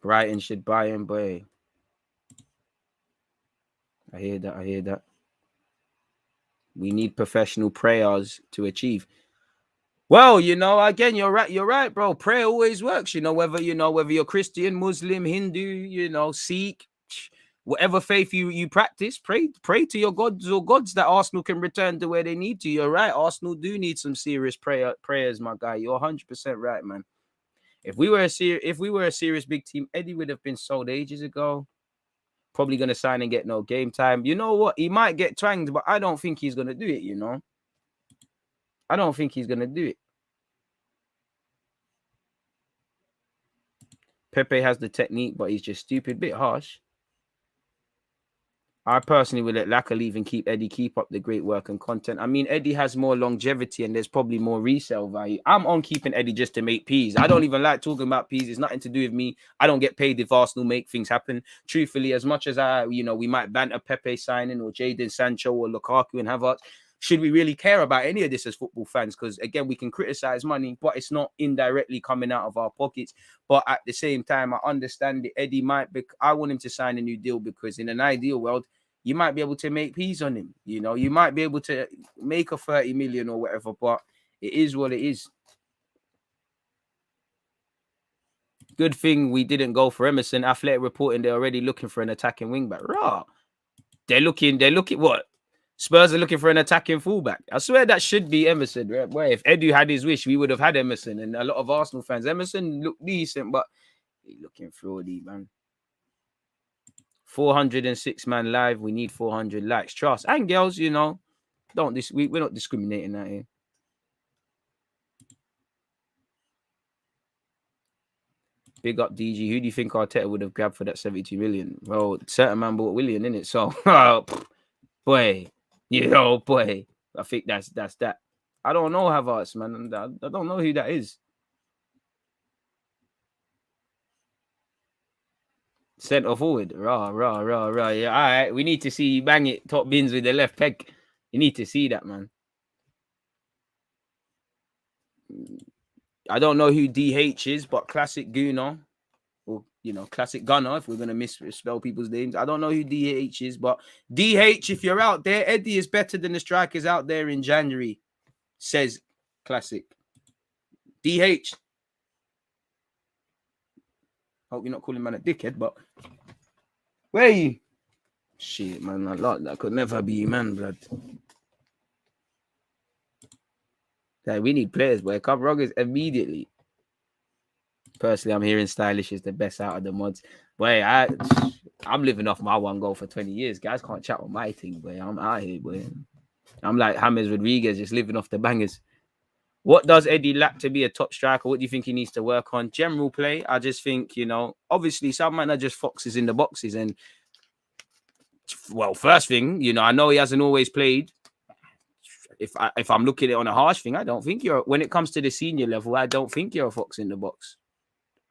Brighton should buy him, boy. I hear that. We need professional prayers to achieve. Well, you know, again, you're right, bro. Prayer always works, you know, whether you're Christian, Muslim, Hindu, you know, Sikh, whatever faith you practice, pray to your gods or gods that Arsenal can return to where they need to. You're right. Arsenal do need some serious prayers, my guy. You're 100% right, man. If we were a serious big team, Eddie would have been sold ages ago. Probably going to sign and get no game time. You know what? He might get twanged, but I don't think he's going to do it, you know. I don't think he's going to do it. Pepe has the technique, but he's just stupid. Bit harsh. I personally would let Laka leave and keep Eddie. Keep up the great work and content. I mean, Eddie has more longevity and there's probably more resale value. I'm on keeping Eddie just to make peas. I don't even like talking about peas. It's nothing to do with me. I don't get paid if Arsenal make things happen. Truthfully, as much as we might banter Pepe signing or Jadon Sancho or Lukaku and Havertz, should we really care about any of this as football fans? Because again, we can criticize money, but it's not indirectly coming out of our pockets. But at the same time, I understand that Eddie I want him to sign a new deal because in an ideal world, you might be able to make peas on him. You know, you might be able to make a 30 million or whatever, but it is what it is. Good thing we didn't go for Emerson. Athletic reporting they're already looking for an attacking wingback. Rah. They're looking what? Spurs are looking for an attacking fullback. I swear that should be Emerson. Right? Where if Edu had his wish, we would have had Emerson. And a lot of Arsenal fans, Emerson looked decent, but he's looking fraudy, man. 406 man live. We need 400 likes. Trust and girls, you know, we're not discriminating out here. Big up DG. Who do you think Arteta would have grabbed for that 72 million? Well, certain man bought Willian, innit? So, boy, boy. I think that's that. I don't know Havertz, man. I don't know who that is. Centre forward. Rah. Yeah, all right. We need to see you bang it top bins with the left peg. You need to see that, man. I don't know who DH is, but classic Gooner. Or, classic Gunner, if we're going to misspell people's names. I don't know who DH is, but DH, if you're out there, Eddie is better than the strikers out there in January, says classic. DH. Hope you're not calling man a dickhead, but where are you? Shit, man, that could never be man, blood. Like, we need players, boy. Cup Roggers immediately. Personally, I'm hearing Stylish is the best out of the mods. Boy, I'm living off my one goal for 20 years. Guys can't chat on my thing, boy. I'm out here, boy. I'm like James Rodriguez, just living off the bangers. What does Eddie lack to be a top striker? What do you think he needs to work on? General play, I just think, obviously some men are just foxes in the boxes. And, well, first thing, I know he hasn't always played. If I'm looking at it on a harsh thing, I don't think when it comes to the senior level, I don't think you're a fox in the box.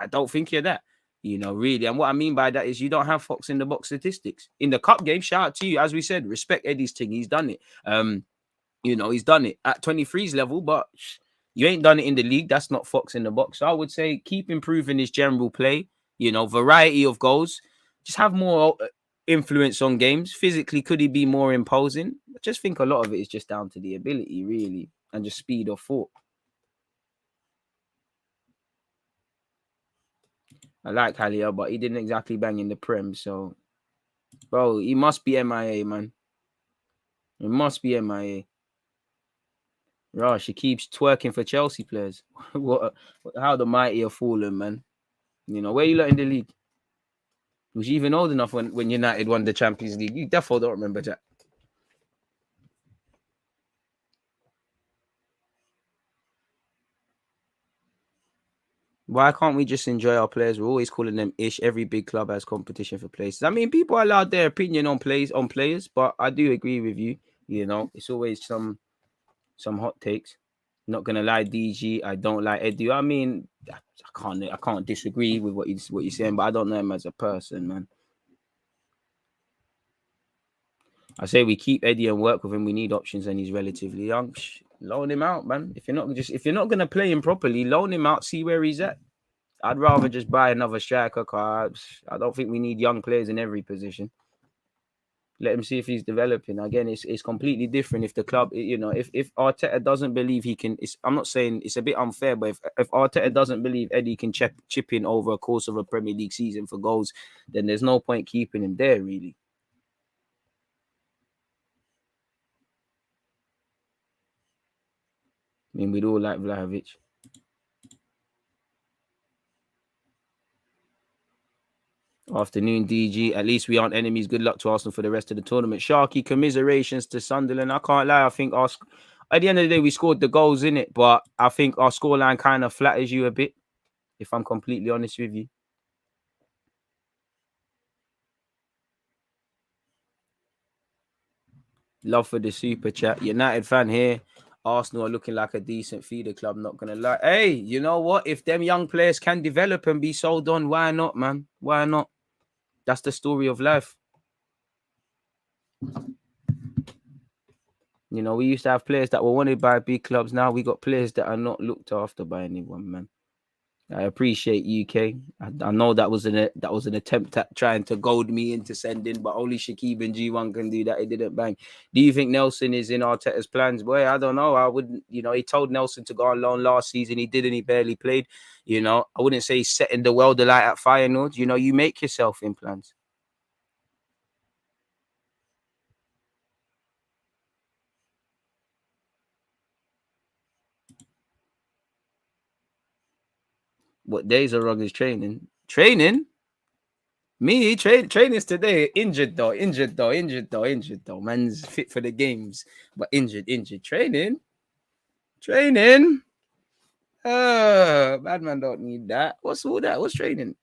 I don't think you're that, really. And what I mean by that is you don't have fox in the box statistics. In the cup game, shout out to you. As we said, respect Eddie's thing. He's done it. He's done it at 23's level, but you ain't done it in the league. That's not fox in the box. So I would say keep improving his general play, variety of goals. Just have more influence on games. Physically, could he be more imposing? I just think a lot of it is just down to the ability, really, and just speed of thought. I like Halia, but he didn't exactly bang in the Prem. So, bro, he must be MIA, man. He must be MIA. Rush, he keeps twerking for Chelsea players. How the mighty have fallen, man. Where you lot in the league? Was you even old enough when United won the Champions League? You definitely don't remember that. Why can't we just enjoy our players? We're always calling them ish. Every big club has competition for places. I mean, people are allowed their opinion on players, but I do agree with you. It's always some hot takes. Not gonna lie, DG. I don't like Eddie. I mean, I can't disagree with what you're saying, but I don't know him as a person, man. I say we keep Eddie and work with him. We need options, and he's relatively young. Loan him out, man. If you're not gonna play him properly, loan him out. See where he's at. I'd rather just buy another striker card. I don't think we need young players in every position. Let him see if he's developing. Again, it's completely different if the club, if Arteta doesn't believe he can. I'm not saying it's a bit unfair, but if Arteta doesn't believe Eddie can chip in over a course of a Premier League season for goals, then there's no point keeping him there, really. I mean, we'd all like VLAHOVIC. Afternoon, DG. At least we aren't enemies. Good luck to Arsenal for the rest of the tournament. Sharky, commiserations to Sunderland. I can't lie. I think at the end of the day, we scored the goals in it, but I think our scoreline kind of flatters you a bit, if I'm completely honest with you. Love for the super chat. United fan here. Arsenal are looking like a decent feeder club, not going to lie. Hey, you know what? If them young players can develop and be sold on, why not, man? Why not? That's the story of life. We used to have players that were wanted by big clubs. Now we got players that are not looked after by anyone, man. I appreciate UK. I know that was an attempt at trying to goad me into sending, but only Shaqib and G1 can do that. It didn't bang. Do you think Nelson is in Arteta's plans? Boy, I don't know. I wouldn't. He told Nelson to go on loan last season. He didn't. He barely played. I wouldn't say he's setting the world alight at Feyenoord. You make yourself in plans. What days are Roggers training? Training? Me? Training's today. Injured though. Man's fit for the games, but injured. Training? Bad man don't need that. What's all that? What's training?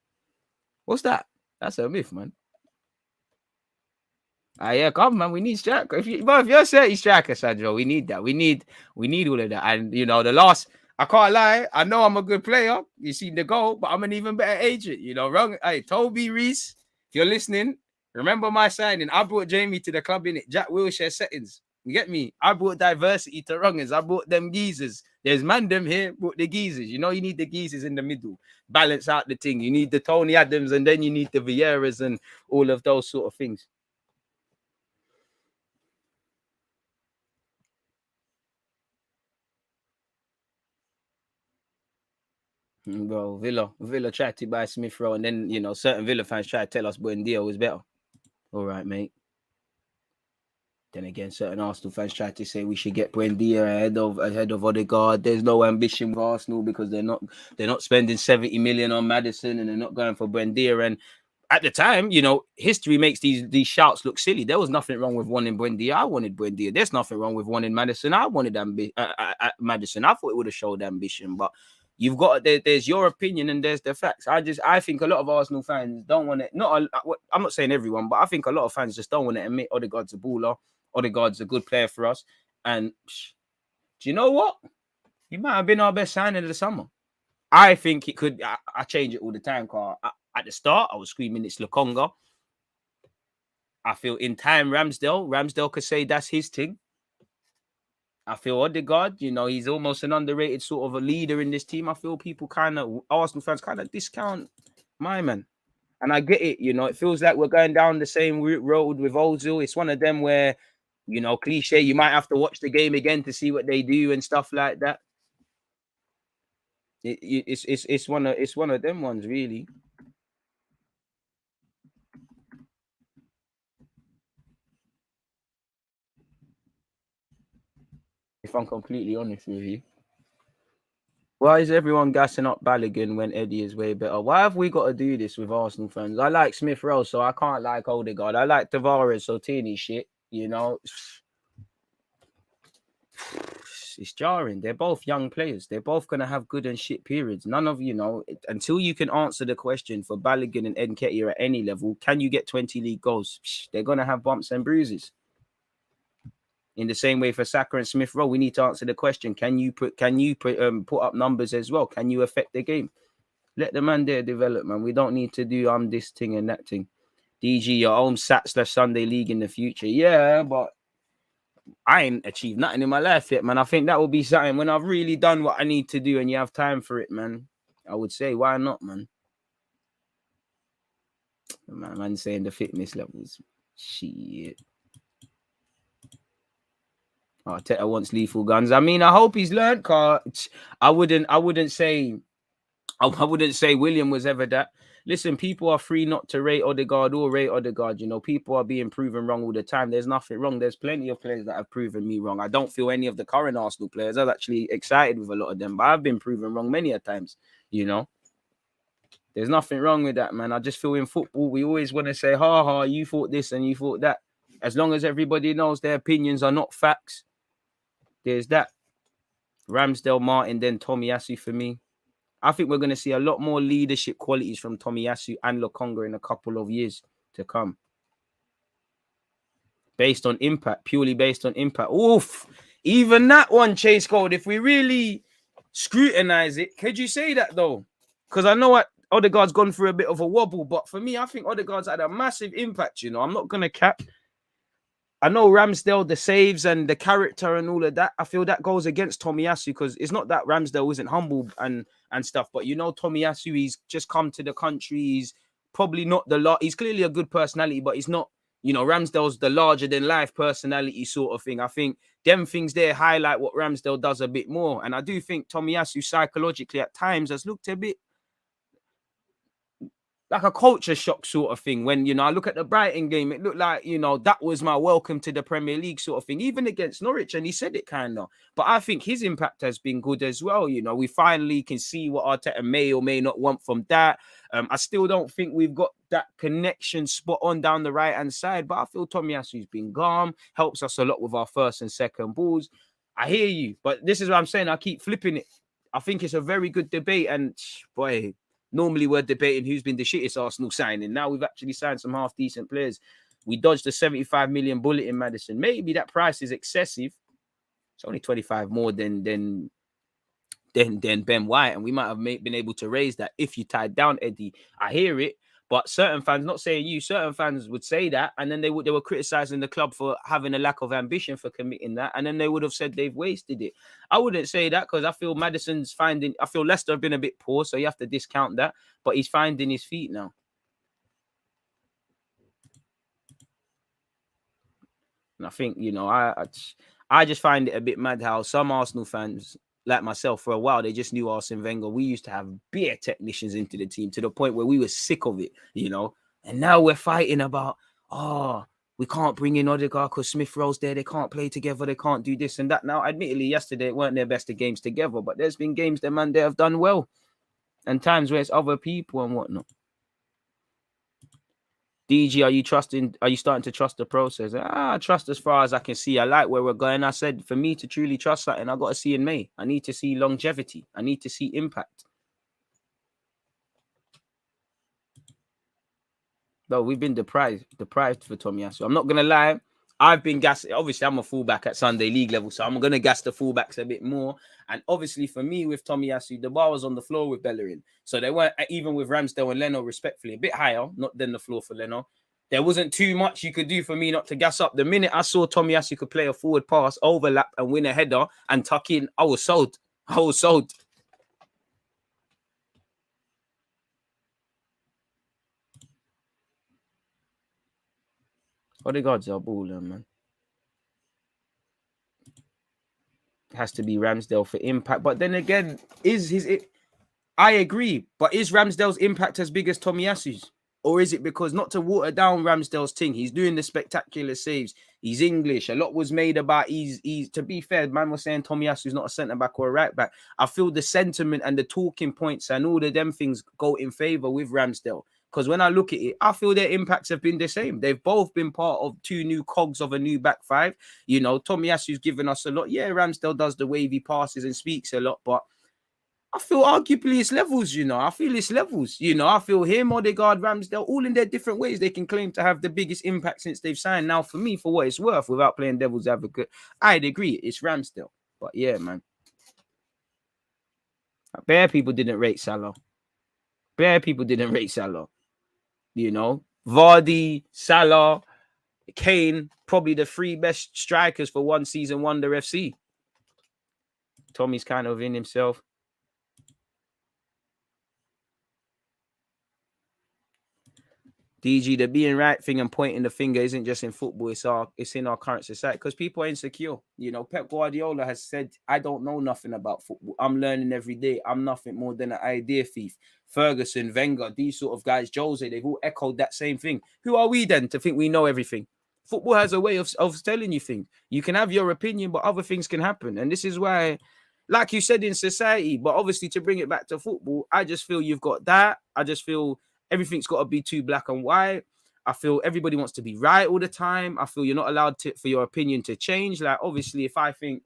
What's that? That's a myth, man. Yeah, come man, we need striker. If you're saying striker, Sandro, we need that. We need all of that. And you know, I can't lie. I know I'm a good player. You seen the goal, but I'm an even better agent. You know, wrong. Hey, Toby Reese, if you're listening, remember my signing. I brought Jamie to the club in it. Jack Wilshere settings. You get me? I brought diversity to wrongers. I brought them geezers. There's them here, brought the geezers. You know, you need the geezers in the middle. Balance out the thing. You need the Tony Adams, and then you need the Vieiras and all of those sort of things. Bro, Villa tried to buy Smith Rowe, and then, you know, certain Villa fans try to tell us Buendia was better. All right, mate. Then again, certain Arsenal fans try to say we should get Buendia ahead of Odegaard. There's no ambition with Arsenal because they're not spending 70 million on Maddison, and they're not going for Buendia. And at the time, you know, history makes these shouts look silly. There was nothing wrong with wanting Buendia. I wanted Buendia. There's nothing wrong with wanting Maddison. I wanted Maddison. I thought it would have showed ambition, but you've got there's your opinion and there's the facts. I think a lot of Arsenal fans don't want it. I'm not saying everyone, but I think a lot of fans just don't want to admit Odegaard's a baller. Odegaard's a good player for us. And do you know what? He might have been our best signing of the summer. I think it could. I change it all the time, Carl. At the start, I was screaming it's Lokonga. I feel in time, Ramsdale could say that's his thing. I feel Odegaard, you know, he's almost an underrated sort of a leader in this team. I feel people Arsenal fans kind of discount my man. And I get it, you know, it feels like we're going down the same road with Ozil. It's one of them where, you know, cliche, you might have to watch the game again to see what they do and stuff like that. It's one of them ones, really. If I'm completely honest with you. Why is everyone gassing up Balogun when Eddie is way better? Why have we got to do this with Arsenal fans? I like Smith Rowe, so I can't like Odegaard. I like Tavares, so teeny shit, you know. It's jarring. They're both young players. They're both going to have good and shit periods. None of, you know, until you can answer the question for Balogun and Nketiah at any level, can you get 20 league goals? They're going to have bumps and bruises. In the same way for Saka and Smith Rowe, we need to answer the question: Can you put up numbers as well? Can you affect the game? Let the man there develop, man. We don't need to do this thing and that thing. DG, your own Sat/Sunday league in the future, yeah, but I ain't achieved nothing in my life yet, man. I think that will be something when I've really done what I need to do and you have time for it, man. I would say, why not, man? Man saying the fitness levels, shit. Arteta wants lethal guns. I mean, I hope he's learned, Carl. I wouldn't say William was ever that. Listen, people are free not to rate Odegaard or rate Odegaard. You know, people are being proven wrong all the time. There's nothing wrong. There's plenty of players that have proven me wrong. I don't feel any of the current Arsenal players. I was actually excited with a lot of them, but I've been proven wrong many a times, you know. There's nothing wrong with that, man. I just feel in football, we always want to say, ha, you thought this and you thought that. As long as everybody knows their opinions are not facts, there's that. Ramsdale, Martin, then Tomiyasu for me. I think we're going to see a lot more leadership qualities from Tomiyasu and Lokonga in a couple of years to come. Based on impact, purely based on impact. Oof. Even that one, Chase Gold, if we really scrutinize it, could you say that though? Because I know what Odegaard's gone through a bit of a wobble, but for me, I think Odegaard's had a massive impact, you know. I'm not going to cap. I know Ramsdale, the saves and the character and all of that, I feel that goes against Tomiyasu because it's not that Ramsdale isn't humble and stuff, but you know, Tomiyasu, he's just come to the country. He's probably not he's clearly a good personality, but he's not, you know, Ramsdale's the larger than life personality sort of thing. I think them things there highlight what Ramsdale does a bit more. And I do think Tomiyasu psychologically at times has looked a bit like a culture shock sort of thing. When, you know, I look at the Brighton game, it looked like, you know, that was my welcome to the Premier League sort of thing, even against Norwich. And he said it kind of, but I think his impact has been good as well. You know, we finally can see what Arteta may or may not want from that. I still don't think we've got that connection spot on down the right-hand side, but I feel Tomiyasu's been calm, helps us a lot with our first and second balls. I hear you, but this is what I'm saying. I keep flipping it. I think it's a very good debate. And boy, normally we're debating who's been the shittest Arsenal signing. Now we've actually signed some half decent players. We dodged the 75 million bullet in Maddison. Maybe that price is excessive. It's only 25 more than Ben White, and we might have been able to raise that if you tied down Eddie. I hear it, but certain fans, not saying you, certain fans would say that, and then they were criticizing the club for having a lack of ambition for committing that, and then they would have said they've wasted it. I wouldn't say that because I feel Maddison's finding. I feel Leicester have been a bit poor, so you have to discount that, but he's finding his feet now. And I think, you know, I just find it a bit mad how some Arsenal fans, like myself, for a while, they just knew Arsene Wenger. We used to have beer technicians into the team to the point where we were sick of it, you know. And now we're fighting about, we can't bring in Odegaard because Smith Rowe's there. They can't play together. They can't do this and that. Now, admittedly, yesterday it weren't their best of games together, but there's been games that, man, they have done well. And times where it's other people and whatnot. DG, are you starting to trust the process? I trust as far as I can see. I like where we're going. I said, for me to truly trust something, I got to see in May. I need to see longevity. I need to see impact. But we've been deprived for Tomiyasu. I'm not going to lie. I've been gassing. Obviously, I'm a fullback at Sunday League level, so I'm going to gas the fullbacks a bit more. And obviously, for me, with Tomiyasu, the bar was on the floor with Bellerin. So they weren't, even with Ramsdale and Leno, respectfully, a bit higher, not than the floor for Leno. There wasn't too much you could do for me not to gas up. The minute I saw Tomiyasu could play a forward pass, overlap, and win a header and tuck in, I was sold. I was sold. Odegaard's our baller, man. It has to be Ramsdale for impact. But then again, I agree. But is Ramsdale's impact as big as Tomiyasu's? Or is it because, not to water down Ramsdale's thing, he's doing the spectacular saves. He's English. A lot was made about he's to be fair, man was saying Tomiyasu's not a centre-back or a right-back. I feel the sentiment and the talking points and all of them things go in favour with Ramsdale. Because when I look at it, I feel their impacts have been the same. They've both been part of two new cogs of a new back five. You know, Tomiyasu's given us a lot. Yeah, Ramsdale does the wavy passes and speaks a lot, but I feel arguably it's levels, you know. I feel it's levels, you know. I feel him, Odegaard, Ramsdale, all in their different ways. They can claim to have the biggest impact since they've signed. Now, for me, for what it's worth, without playing devil's advocate, I'd agree. It's Ramsdale. But yeah, man. Bare people didn't rate Salah. You know, Vardy, Salah, Kane, probably the three best strikers for one season wonder FC. Tommy's kind of in himself. DG, the being right thing and pointing the finger isn't just in football, it's in our current society because people are insecure. You know, Pep Guardiola has said, I don't know nothing about football. I'm learning every day. I'm nothing more than an idea thief. Ferguson, Wenger, these sort of guys, Jose, they've all echoed that same thing. Who are we then to think we know everything? Football has a way of telling you things. You can have your opinion, but other things can happen. And this is why, like you said, in society, but obviously to bring it back to football, I just feel you've got that. I just feel everything's got to be too black and white. I feel everybody wants to be right all the time. I feel you're not allowed for your opinion to change. Like, obviously, if I thought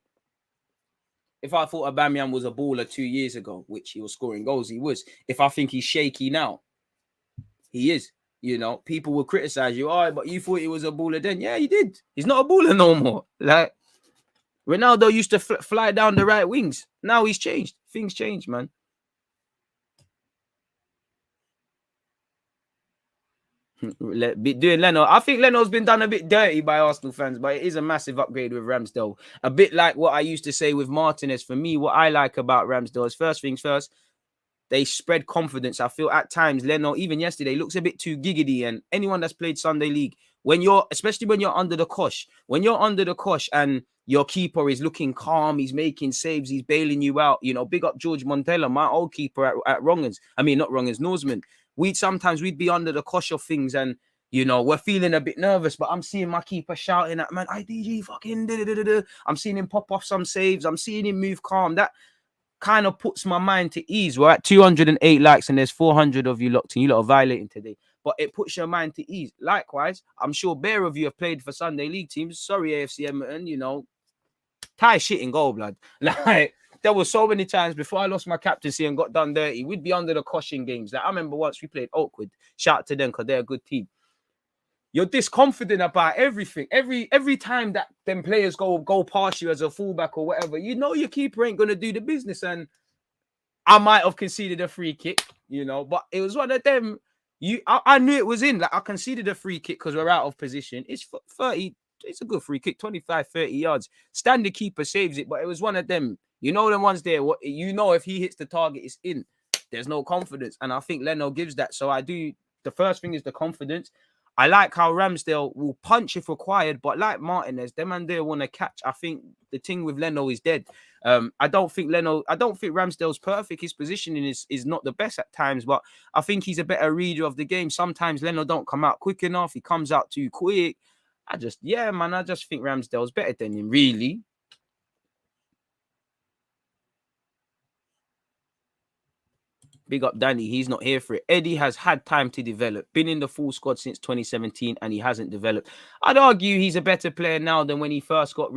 Aubameyang was a baller 2 years ago, which he was scoring goals, he was. If I think he's shaky now, he is. You know, people will criticize you. Oh, but you thought he was a baller then. Yeah, he did. He's not a baller no more. Like, Ronaldo used to fly down the right wings. Now he's changed. Things change, man. Doing Leno. I think Leno's been done a bit dirty by Arsenal fans, but it is a massive upgrade with Ramsdale. A bit like what I used to say with Martinez. For me, what I like about Ramsdale is, first things first, they spread confidence. I feel at times Leno, even yesterday, looks a bit too giggity. And anyone that's played Sunday League, especially when you're under the cosh and your keeper is looking calm, he's making saves, he's bailing you out. You know, big up George Montella, my old keeper at Wrongans. I mean, not Wrongans, Norseman. We'd be under the cosh of things and, you know, we're feeling a bit nervous, but I'm seeing my keeper shouting at, man, IDG fucking da-da-da-da-da. I'm seeing him pop off some saves. I'm seeing him move calm. That kind of puts my mind to ease. We're at 208 likes and there's 400 of you locked in. You lot are violating today. But it puts your mind to ease. Likewise, I'm sure bare of you have played for Sunday League teams. Sorry, AFC Edmonton, you know. Tie shit in goal, blood. Like, there were so many times before I lost my captaincy and got done dirty, we'd be under the caution games. Like I remember once we played Oakwood. Shout out to them because they're a good team. You're disconfident about everything. Every time that them players go past you as a fullback or whatever, you know your keeper ain't gonna do the business. And I might have conceded a free kick, you know, but it was one of them. I knew it was in. Like I conceded a free kick because we're out of position. It's 30. It's a good free kick, 25, 30 yards. Standard keeper saves it, but it was one of them. You know them ones there. What you know if he hits the target, it's in. There's no confidence, and I think Leno gives that. So I do. The first thing is the confidence. I like how Ramsdale will punch if required, but like Martinez, them and they want to catch. I think the thing with Leno is dead. I don't think Ramsdale's perfect. His positioning is not the best at times, but I think he's a better reader of the game. Sometimes Leno don't come out quick enough. He comes out too quick. I just think Ramsdale's better than him, really. Big up Danny. He's not here for it. Eddie has had time to develop. Been in the full squad since 2017 and he hasn't developed. I'd argue he's a better player now than when he first got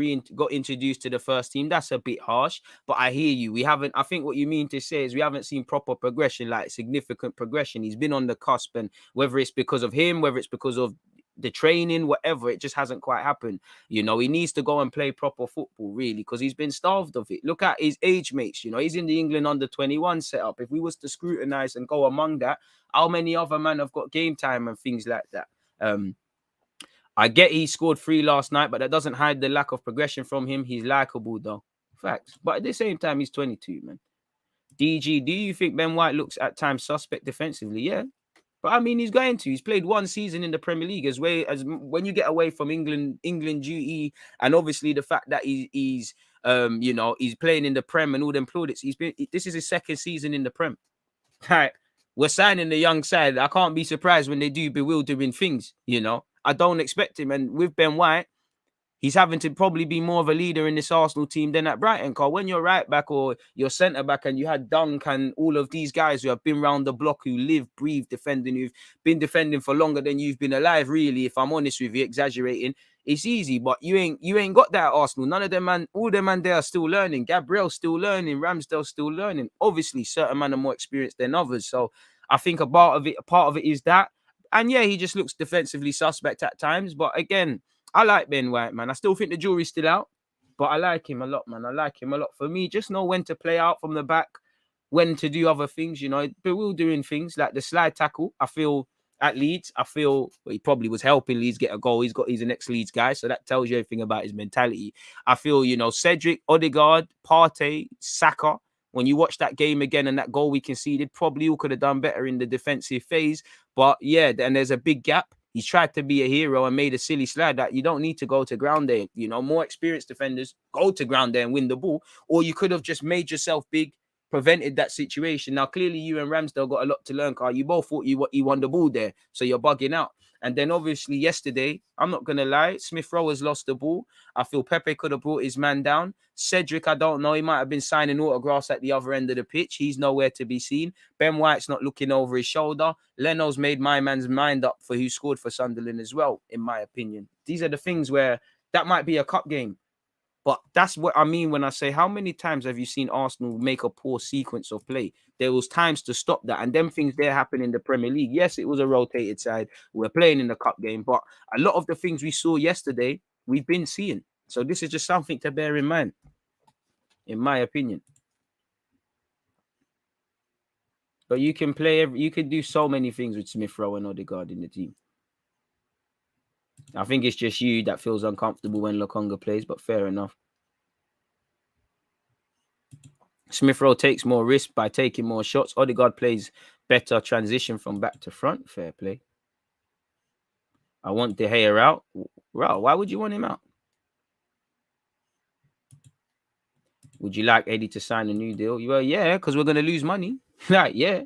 introduced to the first team. That's a bit harsh, but I hear you. I think what you mean to say is we haven't seen proper progression, like significant progression. He's been on the cusp, and whether it's because of him, whether it's because of the training, whatever, it just hasn't quite happened. You know, he needs to go and play proper football, really, because he's been starved of it. Look at his age mates, you know, he's in the England under-21 setup. If we was to scrutinize and go among that, how many other men have got game time and things like that? I get he scored 3 last night, but that doesn't hide the lack of progression from him. He's likable, though. Facts. But at the same time, he's 22, man. DG, do you think Ben White looks at times suspect defensively? Yeah. But I mean, he's played 1 season in the Premier League as when you get away from England duty, and obviously the fact that he's playing in the Prem and all them plaudits. This is his 2nd season in the Prem. Right. We're signing the young side. I can't be surprised when they do bewildering things, you know. I don't expect him. And with Ben White, he's having to probably be more of a leader in this Arsenal team than at Brighton. Because when you're right back or you're centre back and you had Dunk and all of these guys who have been round the block, who live, breathe, defending, who've been defending for longer than you've been alive, really, if I'm honest with you, exaggerating, it's easy. But you ain't got that at Arsenal. None of them, man, all them man, they are still learning. Gabriel's still learning. Ramsdale's still learning. Obviously, certain men are more experienced than others. So I think a part of it is that. And yeah, he just looks defensively suspect at times. But again, I like Ben White, man. I still think the jury's still out, but I like him a lot, man. I like him a lot. For me, just know when to play out from the back, when to do other things, you know. But we're doing things like the slide tackle. I feel at Leeds, he probably was helping Leeds get a goal. He's an ex-Leeds guy, so that tells you everything about his mentality. I feel, you know, Cedric, Odegaard, Partey, Saka, when you watch that game again and that goal we conceded, probably all could have done better in the defensive phase. But yeah, and there's a big gap. He's tried to be a hero and made a silly slide that you don't need to go to ground there. You know, more experienced defenders go to ground there and win the ball. Or you could have just made yourself big, prevented that situation. Now, clearly you and Ramsdale got a lot to learn, Carl. You both thought you won the ball there. So you're bugging out. And then obviously yesterday, I'm not going to lie, Smith Rowe has lost the ball. I feel Pepe could have brought his man down. Cedric, I don't know. He might have been signing autographs at the other end of the pitch. He's nowhere to be seen. Ben White's not looking over his shoulder. Leno's made my man's mind up for who scored for Sunderland as well, in my opinion. These are the things where that might be a cup game. But that's what I mean when I say, how many times have you seen Arsenal make a poor sequence of play? There was times to stop that. And them things there happen in the Premier League. Yes, it was a rotated side. We're playing in the cup game. But a lot of the things we saw yesterday, we've been seeing. So this is just something to bear in mind, in my opinion. But you can do so many things with Smith Rowe and Odegaard in the team. I think it's just you that feels uncomfortable when Lokonga plays, but fair enough. Smith Rowe takes more risk by taking more shots. Odegaard plays better transition from back to front. Fair play. I want De Gea out. Bro, why would you want him out? Would you like Eddie to sign a new deal? Well, yeah, because we're going to lose money. Like, yeah.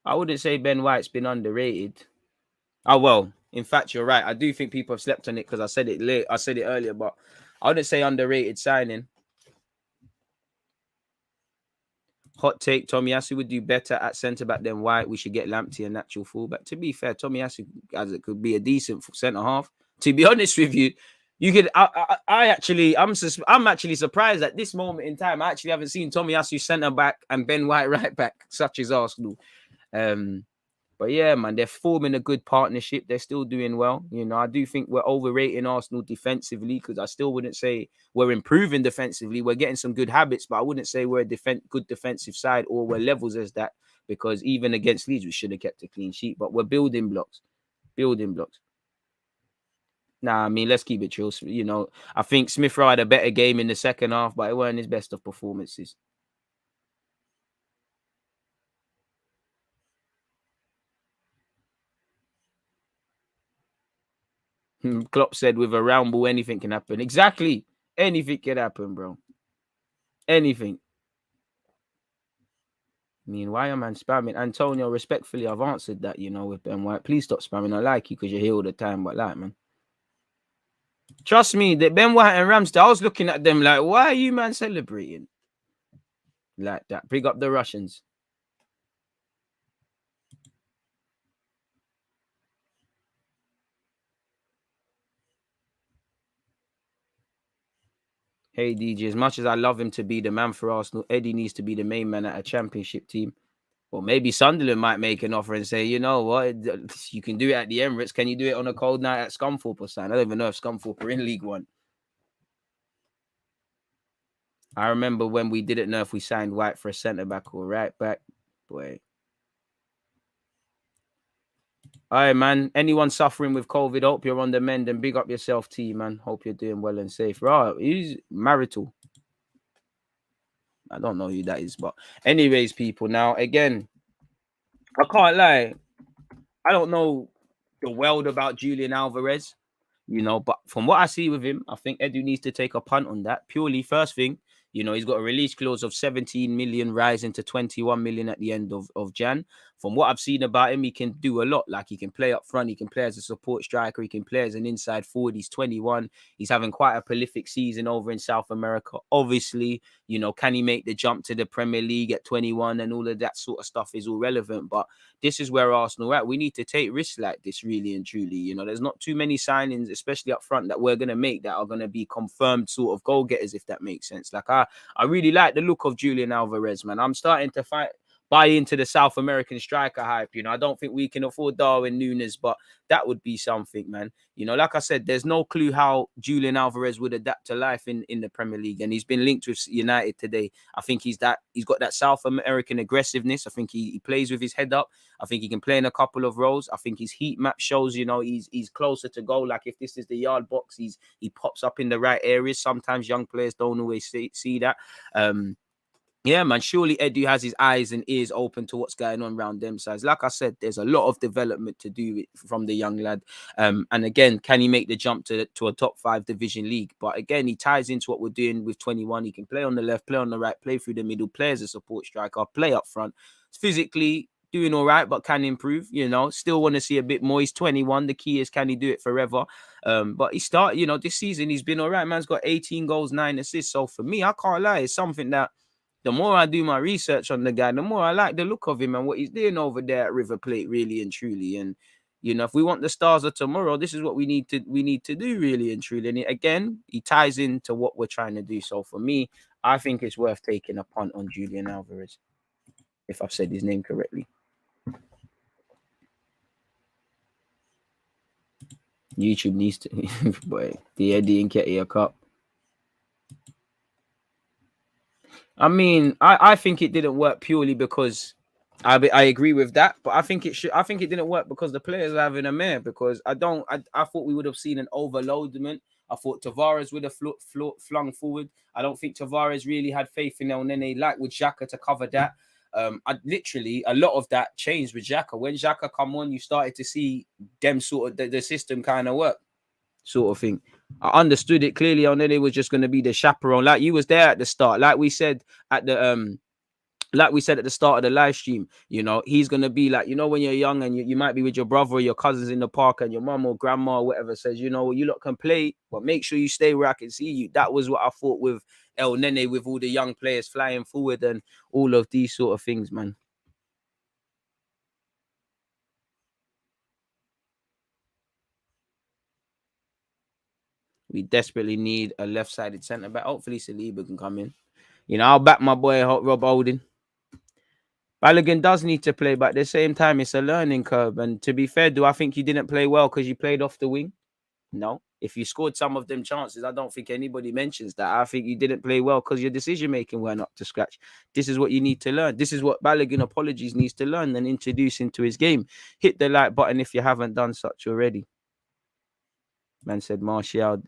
I wouldn't say Ben White's been underrated. Oh, well, in fact, you're right. I do think people have slept on it because I said it earlier, but I wouldn't say underrated signing. Hot take, Tomiyasu would do better at centre-back than White. We should get Lamptey a natural fullback. To be fair, Tomiyasu could be a decent centre-half. To be honest with you, You could. I'm actually surprised at this moment in time. I actually haven't seen Tomiyasu centre back and Ben White right back, such as Arsenal. But yeah, man, they're forming a good partnership. They're still doing well. You know, I do think we're overrating Arsenal defensively because I still wouldn't say we're improving defensively. We're getting some good habits, but I wouldn't say we're a good defensive side or we're levels as that, because even against Leeds, we should have kept a clean sheet. But we're building blocks. Nah, I mean, let's keep it chill. You know, I think Smith Rowe had a better game in the second half, but it weren't his best of performances. Klopp said with a round ball, anything can happen. Exactly. Anything can happen, bro. Anything. I mean, why am I spamming? Antonio, respectfully, I've answered that, you know, with Ben White. Please stop spamming. I like you because you're here all the time, but like, man. Trust me, that Ben White and Ramsdale, I was looking at them like, why are you, man, celebrating? Like that. Bring up the Russians. Hey, DJ, as much as I love him to be the man for Arsenal, Eddie needs to be the main man at a championship team. Or maybe Sunderland might make an offer and say, you know what, you can do it at the Emirates. Can you do it on a cold night at Scunthorpe or something? I don't even know if Scunthorpe are in League One. I remember when we didn't know if we signed White for a centre-back or right-back. Boy. All right, man. Anyone suffering with COVID, hope you're on the mend and big up yourself, T, man. Hope you're doing well and safe. Right, he's marital. I don't know who that is, but anyways, people. Now, again, I can't lie. I don't know the world about Julian Alvarez, you know, but from what I see with him, I think Edu needs to take a punt on that. Purely, first thing, you know, he's got a release clause of 17 million, rising to 21 million at the end of Jan. From what I've seen about him, he can do a lot. Like, he can play up front, he can play as a support striker, he can play as an inside forward. He's 21. He's having quite a prolific season over in South America. Obviously, you know, can he make the jump to the Premier League at 21 and all of that sort of stuff is all relevant. But this is where Arsenal are at. We need to take risks like this, really and truly. You know, there's not too many signings, especially up front, that we're going to make that are going to be confirmed sort of goal-getters, if that makes sense. Like, I really like the look of Julian Alvarez, man. I'm starting to buy into the South American striker hype. You know, I don't think we can afford Darwin Núñez, but that would be something, man. You know, like I said, there's no clue how Julian Alvarez would adapt to life in the Premier League, and he's been linked with United today. I think he's got that South American aggressiveness. I think he plays with his head up. I think he can play in a couple of roles. I think his heat map shows, you know, he's closer to goal. Like, if this is the yard box, he pops up in the right areas. Sometimes young players don't always see that. Yeah, man, surely Edu has his eyes and ears open to what's going on around them sides. Like I said, there's a lot of development to do from the young lad. And again, can he make the jump to a top 5 division league? But again, he ties into what we're doing with 21. He can play on the left, play on the right, play through the middle, play as a support striker, play up front. Physically doing all right, but can improve, you know. Still want to see a bit more. He's 21. The key is, can he do it forever? But he started, you know, this season he's been all right. Man's got 18 goals, 9 assists. So for me, I can't lie, it's something that the more I do my research on the guy, the more I like the look of him and what he's doing over there at River Plate, really and truly. And, you know, if we want the stars of tomorrow, this is what we need to do, really and truly. And again, he ties into what we're trying to do. So for me, I think it's worth taking a punt on Julian Alvarez, if I've said his name correctly. YouTube needs to, boy, the Eddie and Nketiah Cup. I mean, I think it didn't work purely because I agree with that, but I think it didn't work because the players are having a mare. Because I thought we would have seen an overloadment. I thought Tavares would have flung forward. I don't think Tavares really had faith in El Nene, like with Xhaka, to cover that. A lot of that changed with Xhaka. When Xhaka come on, you started to see them sort of the system kind of work, sort of thing. I understood it clearly. El Nene was just going to be the chaperone. Like, you was there at the start. Like we said at the start of the live stream, you know, he's going to be like, you know, when you're young and you might be with your brother or your cousins in the park and your mum or grandma or whatever says, you know, you lot can play, but make sure you stay where I can see you. That was what I thought with El Nene, with all the young players flying forward and all of these sort of things, man. We desperately need a left-sided centre-back. Hopefully Saliba can come in. You know, I'll back my boy Rob Holding. Balogun does need to play, but at the same time, it's a learning curve. And to be fair, do I think you didn't play well because you played off the wing? No. If you scored some of them chances, I don't think anybody mentions that. I think you didn't play well because your decision-making weren't up to scratch. This is what you need to learn. This is what Balogun, apologies, needs to learn and introduce into his game. Hit the like button if you haven't done such already. Man said Martial,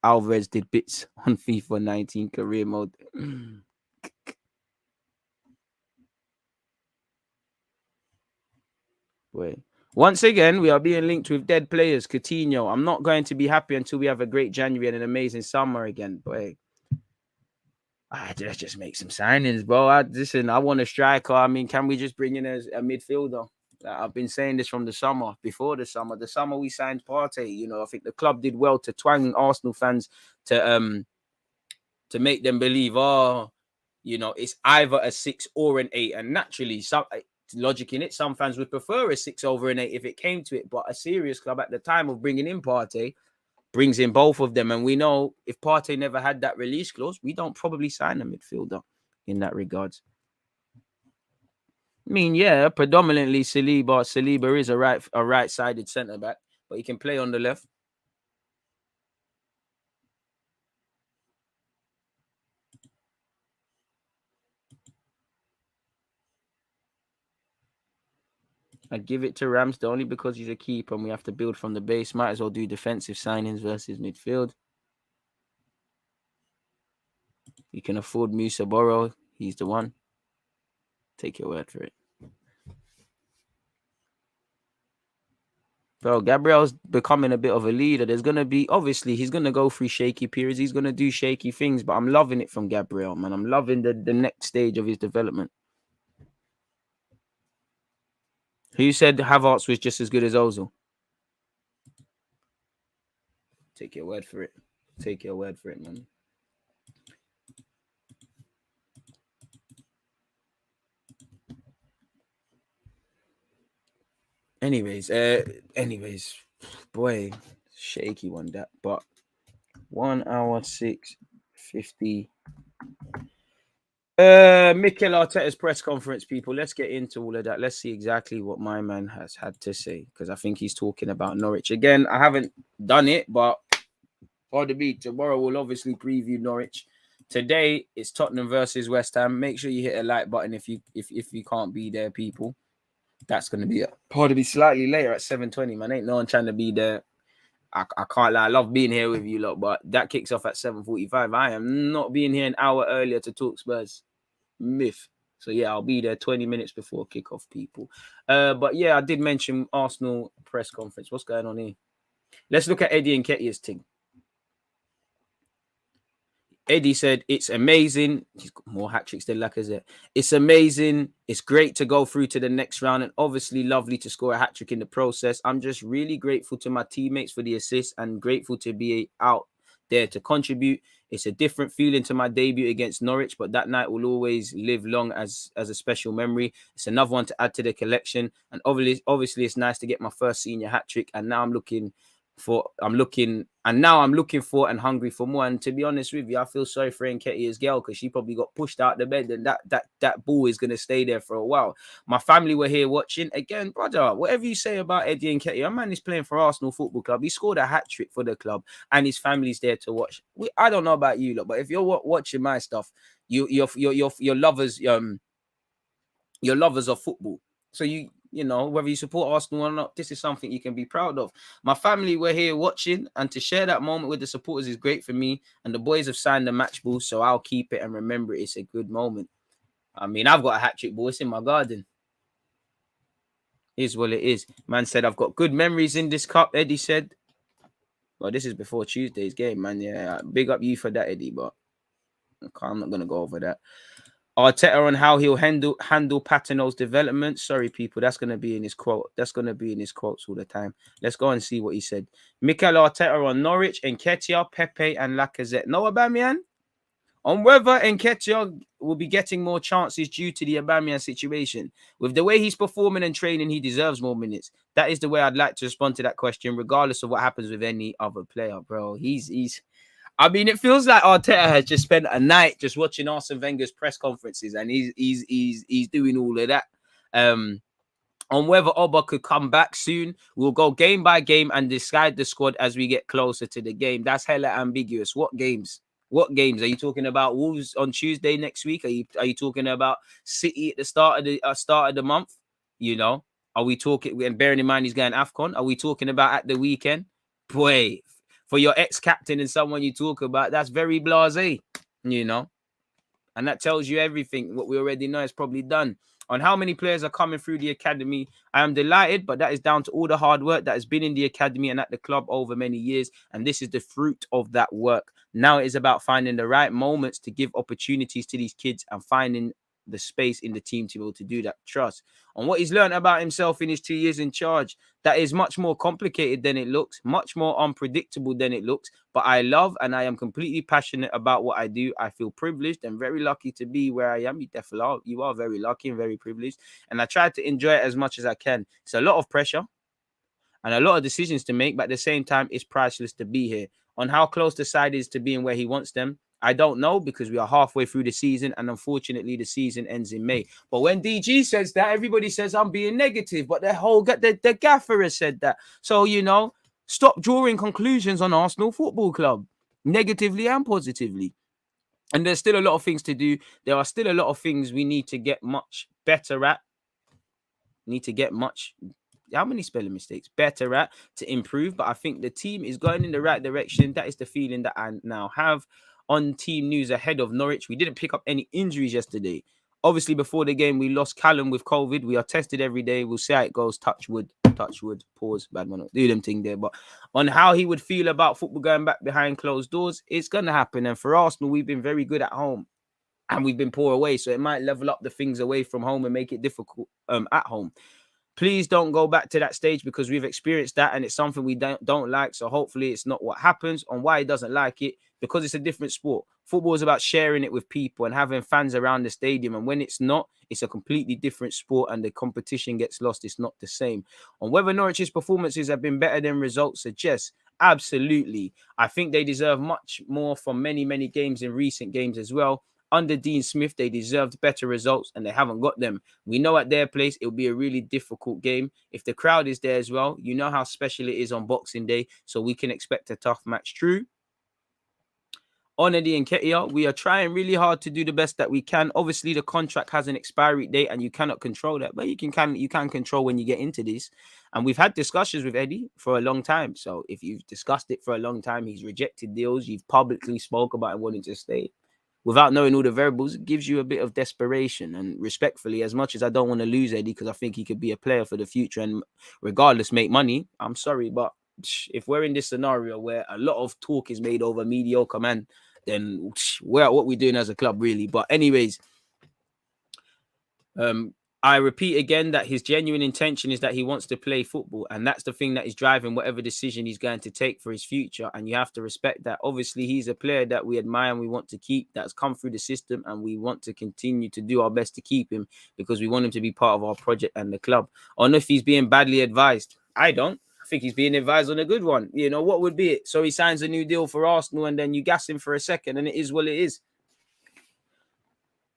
Alvarez did bits on FIFA 19 career mode. Wait. Once again, we are being linked with dead players. Coutinho. I'm not going to be happy until we have a great January and an amazing summer again. Boy, let's just make some signings, bro. Listen, I want a striker. I mean, can we just bring in a midfielder? I've been saying this from the summer, before the summer. The summer we signed Partey. You know, I think the club did well to twang Arsenal fans to make them believe, you know, it's either a 6 or an 8. And naturally, logic in it, some fans would prefer a 6 over an 8 if it came to it. But a serious club at the time of bringing in Partey brings in both of them. And we know if Partey never had that release clause, we don't probably sign a midfielder in that regards. I mean, yeah, predominantly Saliba. Saliba is a right-sided centre-back, but he can play on the left. I'd give it to Ramsdale only because he's a keeper and we have to build from the base. Might as well do defensive signings versus midfield. You can afford Musa Borrow. He's the one. Take your word for it. Bro, Gabriel's becoming a bit of a leader. There's going to be, obviously, he's going to go through shaky periods. He's going to do shaky things, but I'm loving it from Gabriel, man. I'm loving the next stage of his development. Who said Havertz was just as good as Ozil? Take your word for it. Take your word for it, man. Anyways, boy, shaky one that, but 1 hour 6:50. MIKEL Arteta's press conference, people. Let's get into all of that. Let's see exactly what my man has had to say, because I think he's talking about Norwich again. I haven't done it, but pardon me, tomorrow we'll obviously preview Norwich. Today it's Tottenham versus West Ham. Make sure you hit a like button if you can't be there, people. That's going to be probably slightly later at 7:20, man. Ain't no one trying to be there. I can't lie. I love being here with you lot, but that kicks off at 7:45. I am not being here an hour earlier to talk Spurs. Myth. So, yeah, I'll be there 20 minutes before kickoff, people. But, yeah, I did mention Arsenal press conference. What's going on here? Let's look at Eddie and Nketiah's thing. Eddie said, it's amazing. He's got more hat-tricks than Lacazette. It's amazing. It's great to go through to the next round and obviously lovely to score a hat-trick in the process. I'm just really grateful to my teammates for the assist and grateful to be out there to contribute. It's a different feeling to my debut against Norwich, but that night will always live long as a special memory. It's another one to add to the collection. And obviously it's nice to get my first senior hat-trick. And now I'm looking for and hungry for more. And to be honest with you, I feel sorry for Nketiah's girl because she probably got pushed out the bed, and that ball is going to stay there for a while. My family were here watching. Again, brother, whatever you say about Eddie Nketiah, man is playing for Arsenal Football Club. He scored a hat-trick for the club and his family's there to watch. I don't know about you lot, but if you're watching my stuff, you're lovers of football. So you know, whether you support Arsenal or not, this is something you can be proud of. My family were here watching, and to share that moment with the supporters is great for me. And the boys have signed the match ball, so I'll keep it and remember it. It's a good moment. I mean, I've got a hat-trick ball. It's in my garden. Is what it is. Man said, I've got good memories in this cup, Eddie said. Well, this is before Tuesday's game, man. Yeah, big up you for that, Eddie, but I'm not going to go over that. Arteta on how he'll handle Patino's development. Sorry, people. That's going to be in his quote. That's going to be in his quotes all the time. Let's go and see what he said. MIKEL Arteta on Norwich, Nketiah, Pepe, and Lacazette. No Aubameyang? On whether Nketiah will be getting more chances due to the Aubameyang situation. With the way he's performing and training, he deserves more minutes. That is the way I'd like to respond to that question, regardless of what happens with any other player, bro. He's I mean, it feels like Arteta has just spent a night just watching Arsene Wenger's press conferences, and he's doing all of that. On whether Oba could come back soon, we'll go game by game and decide the squad as we get closer to the game. That's hella ambiguous. What games? What games are you talking about? Wolves on Tuesday next week? Are you talking about City at the start of the month? You know, are we talking? And bearing in mind he's going AFCON, are we talking about at the weekend? Boy, for your ex-captain and someone you talk about, that's very blasé. You know, and that tells you everything. What we already know is probably done. On how many players are coming through the academy, I am delighted, but that is down to all the hard work that has been in the academy and at the club over many years, and this is the fruit of that work. Now it is about finding the right moments to give opportunities to these kids and finding the space in the team to be able to do that. Trust. On what he's learned about himself in his 2 years in charge, that is much more complicated than it looks, much more unpredictable than it looks, but I love and I am completely passionate about what I do. I feel privileged and very lucky to be where I am. You definitely are. You are very lucky and very privileged, and I try to enjoy it as much as I can. It's a lot of pressure and a lot of decisions to make, but at the same time, it's priceless to be here. On how close the side is to being where he wants them, I don't know, because we are halfway through the season, and unfortunately, the season ends in May. But when DG says that, everybody says I'm being negative, but the gaffer has said that. So, you know, stop drawing conclusions on Arsenal Football Club, negatively and positively. And there's still a lot of things to do. There are still a lot of things we need to get much better at. How many spelling mistakes? Better at to improve. But I think the team is going in the right direction. That is the feeling that I now have. On team news ahead of Norwich, we didn't pick up any injuries yesterday. Obviously, before the game, we lost Callum with COVID. We are tested every day. We'll see how it goes. Touch wood. Pause. Bad man. Do them thing there. But on how he would feel about football going back behind closed doors, it's going to happen. And for Arsenal, we've been very good at home. And we've been poor away. So it might level up the things away from home and make it difficult at home. Please don't go back to that stage, because we've experienced that and it's something we don't like. So hopefully it's not what happens. On why he doesn't like it, because it's a different sport. Football is about sharing it with people and having fans around the stadium. And when it's not, it's a completely different sport and the competition gets lost. It's not the same. On whether Norwich's performances have been better than results suggest, absolutely. I think they deserve much more from many, many games in recent games as well. Under Dean Smith, they deserved better results and they haven't got them. We know at their place, it'll be a really difficult game. If the crowd is there as well, you know how special it is on Boxing Day. So we can expect a tough match. True. On Eddie and Nketiah, we are trying really hard to do the best that we can. Obviously, the contract has an expiry date and you cannot control that. But you can control when you get into this. And we've had discussions with Eddie for a long time. So if you've discussed it for a long time, he's rejected deals. You've publicly spoke about him wanting to stay. Without knowing all the variables, it gives you a bit of desperation. And respectfully, as much as I don't want to lose Eddie, because I think he could be a player for the future and regardless make money, I'm sorry. But if we're in this scenario where a lot of talk is made over mediocre man, then what we're doing as a club, really. But anyways, I repeat again that his genuine intention is that he wants to play football. And that's the thing that is driving whatever decision he's going to take for his future. And you have to respect that. Obviously, he's a player that we admire and we want to keep, that's come through the system. And we want to continue to do our best to keep him because we want him to be part of our project and the club. Or if he's being badly advised, I don't. I think he's being advised on a good one. You know, what would be it? So he signs a new deal for Arsenal and then you gas him for a second and it is what it is.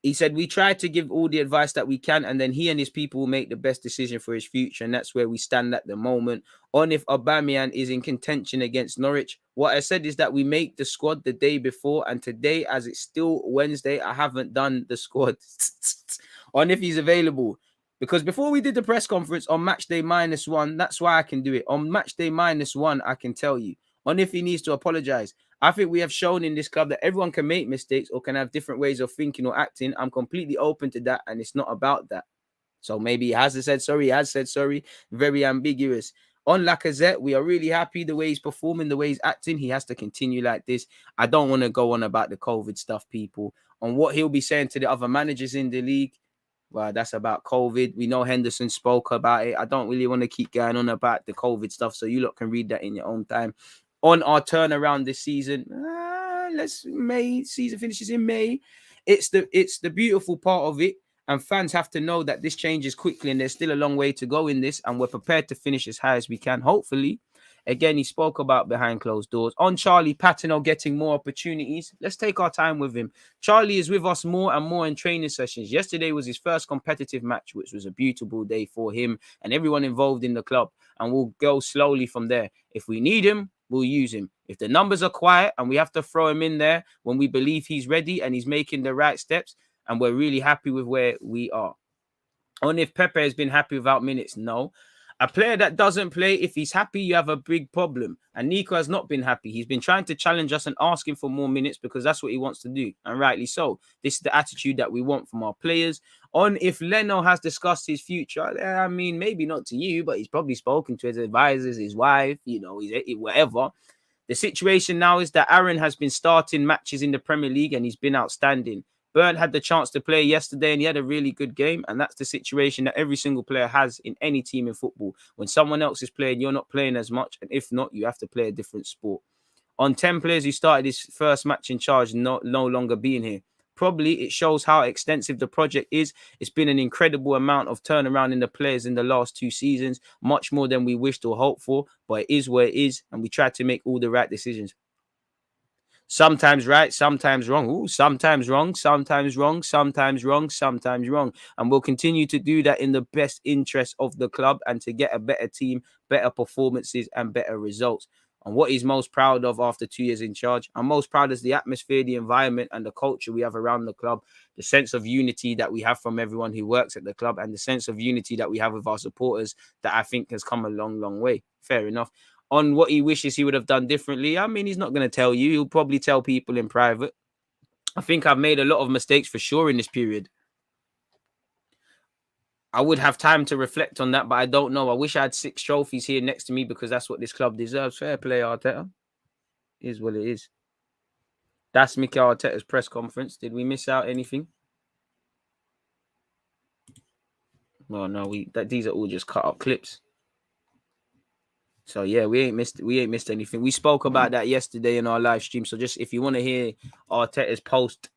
He said, we try to give all the advice that we can, and then he and his people will make the best decision for his future. And that's where we stand at the moment. On if Aubameyang is in contention against Norwich, what I said is that we make the squad the day before. And today, as it's still Wednesday, I haven't done the squad. On if he's available. Because before we did the press conference on match day -1, that's why I can do it. On match day -1, I can tell you. On if he needs to apologize. I think we have shown in this club that everyone can make mistakes or can have different ways of thinking or acting. I'm completely open to that, and it's not about that. So maybe he hasn't said sorry. He has said sorry. Very ambiguous. On Lacazette, we are really happy the way he's performing, the way he's acting. He has to continue like this. I don't want to go on about the COVID stuff, people. On what he'll be saying to the other managers in the league, well, that's about COVID. We know Henderson spoke about it. I don't really want to keep going on about the COVID stuff, so you lot can read that in your own time. On our turnaround this season, let's May season finishes in May. It's the beautiful part of it. And fans have to know that this changes quickly and there's still a long way to go in this. And we're prepared to finish as high as we can, hopefully. Again, he spoke about behind closed doors. On Charlie Patino getting more opportunities, let's take our time with him. Charlie is with us more and more in training sessions. Yesterday was his first competitive match, which was a beautiful day for him and everyone involved in the club. And we'll go slowly from there. If we need him, we'll use him. If the numbers are quiet and we have to throw him in there when we believe he's ready and he's making the right steps, and we're really happy with where we are. Only if Pepe has been happy without minutes, no. A player that doesn't play, if he's happy, you have a big problem. And Nico has not been happy. He's been trying to challenge us and asking for more minutes because that's what he wants to do. And rightly so. This is the attitude that we want from our players. On if Leno has discussed his future, I mean, maybe not to you, but he's probably spoken to his advisors, his wife, you know, whatever. The situation now is that Aaron has been starting matches in the Premier League and he's been outstanding. Burn had the chance to play yesterday and he had a really good game. And that's the situation that every single player has in any team in football. When someone else is playing, you're not playing as much. And if not, you have to play a different sport. On 10 players who started his first match in charge, no longer being here. Probably it shows how extensive the project is. It's been an incredible amount of turnaround in the players in the last 2 seasons. Much more than we wished or hoped for. But it is where it is. And we try to make all the right decisions. Sometimes right, sometimes wrong. Ooh, sometimes wrong, sometimes wrong, sometimes wrong, sometimes wrong. And we'll continue to do that in the best interest of the club and to get a better team, better performances and better results. And what he's most proud of after 2 years in charge, I'm most proud is the atmosphere, the environment and the culture we have around the club, the sense of unity that we have from everyone who works at the club and the sense of unity that we have with our supporters that I think has come a long, long way. Fair enough. On what he wishes he would have done differently, I mean, he's not going to tell you. He'll probably tell people in private. I think I've made a lot of mistakes for sure in this period. I would have time to reflect on that, but I don't know. I wish I had 6 trophies here next to me because that's what this club deserves. Fair play, Arteta. Is what it is. That's MIKEL Arteta's press conference. Did we miss out anything? Well, no, these are all just cut up clips. So yeah, we ain't missed anything. We spoke about that yesterday in our live stream. So just if you want to hear Arteta's post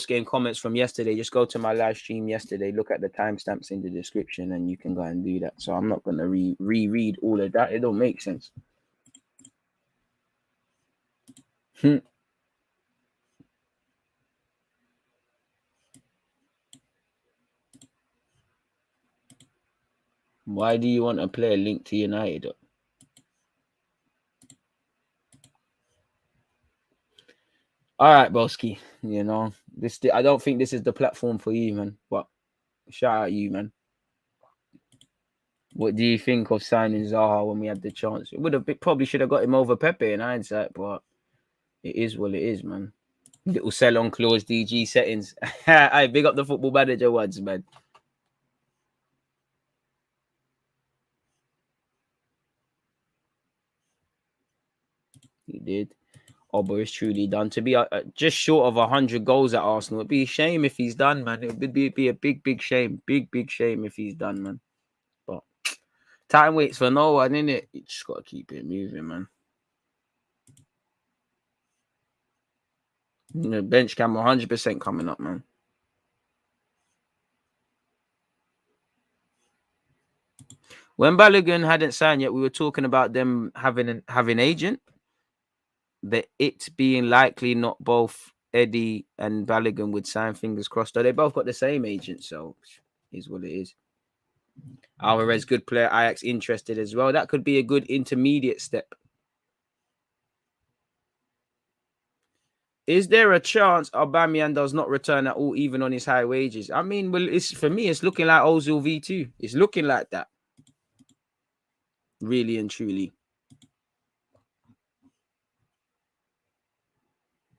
game comments from yesterday, just go to my live stream yesterday. Look at the timestamps in the description, and you can go and do that. So I'm not gonna reread all of that. It don't make sense. Why do you want a player linked to United? All right, Boski. You know, I don't think this is the platform for you, man. But shout out you, man. What do you think of signing Zaha when we had the chance? Probably should have got him over Pepe in hindsight, but it is what it is, man. Little sell-on clause, DG settings. I big up the Football Manager ones, man. He did. Oba is truly done. To be just short of 100 goals at Arsenal, it'd be a shame if he's done, man. It would be a big shame. Big shame if he's done, man. But time waits for no one, innit? You just got to keep it moving, man. Bench cam 100% coming up, man. When Balogun hadn't signed yet, we were talking about them having agent. It being likely not both Eddie and Balogun would sign, fingers crossed. Though they both got the same agent, so is what it is. Alvarez, good player. Ajax interested as well. That could be a good intermediate step. Is there a chance Aubameyang does not return at all, even on his high wages? I mean, well, for me, it's looking like Ozil V2. It's looking like that. Really and truly.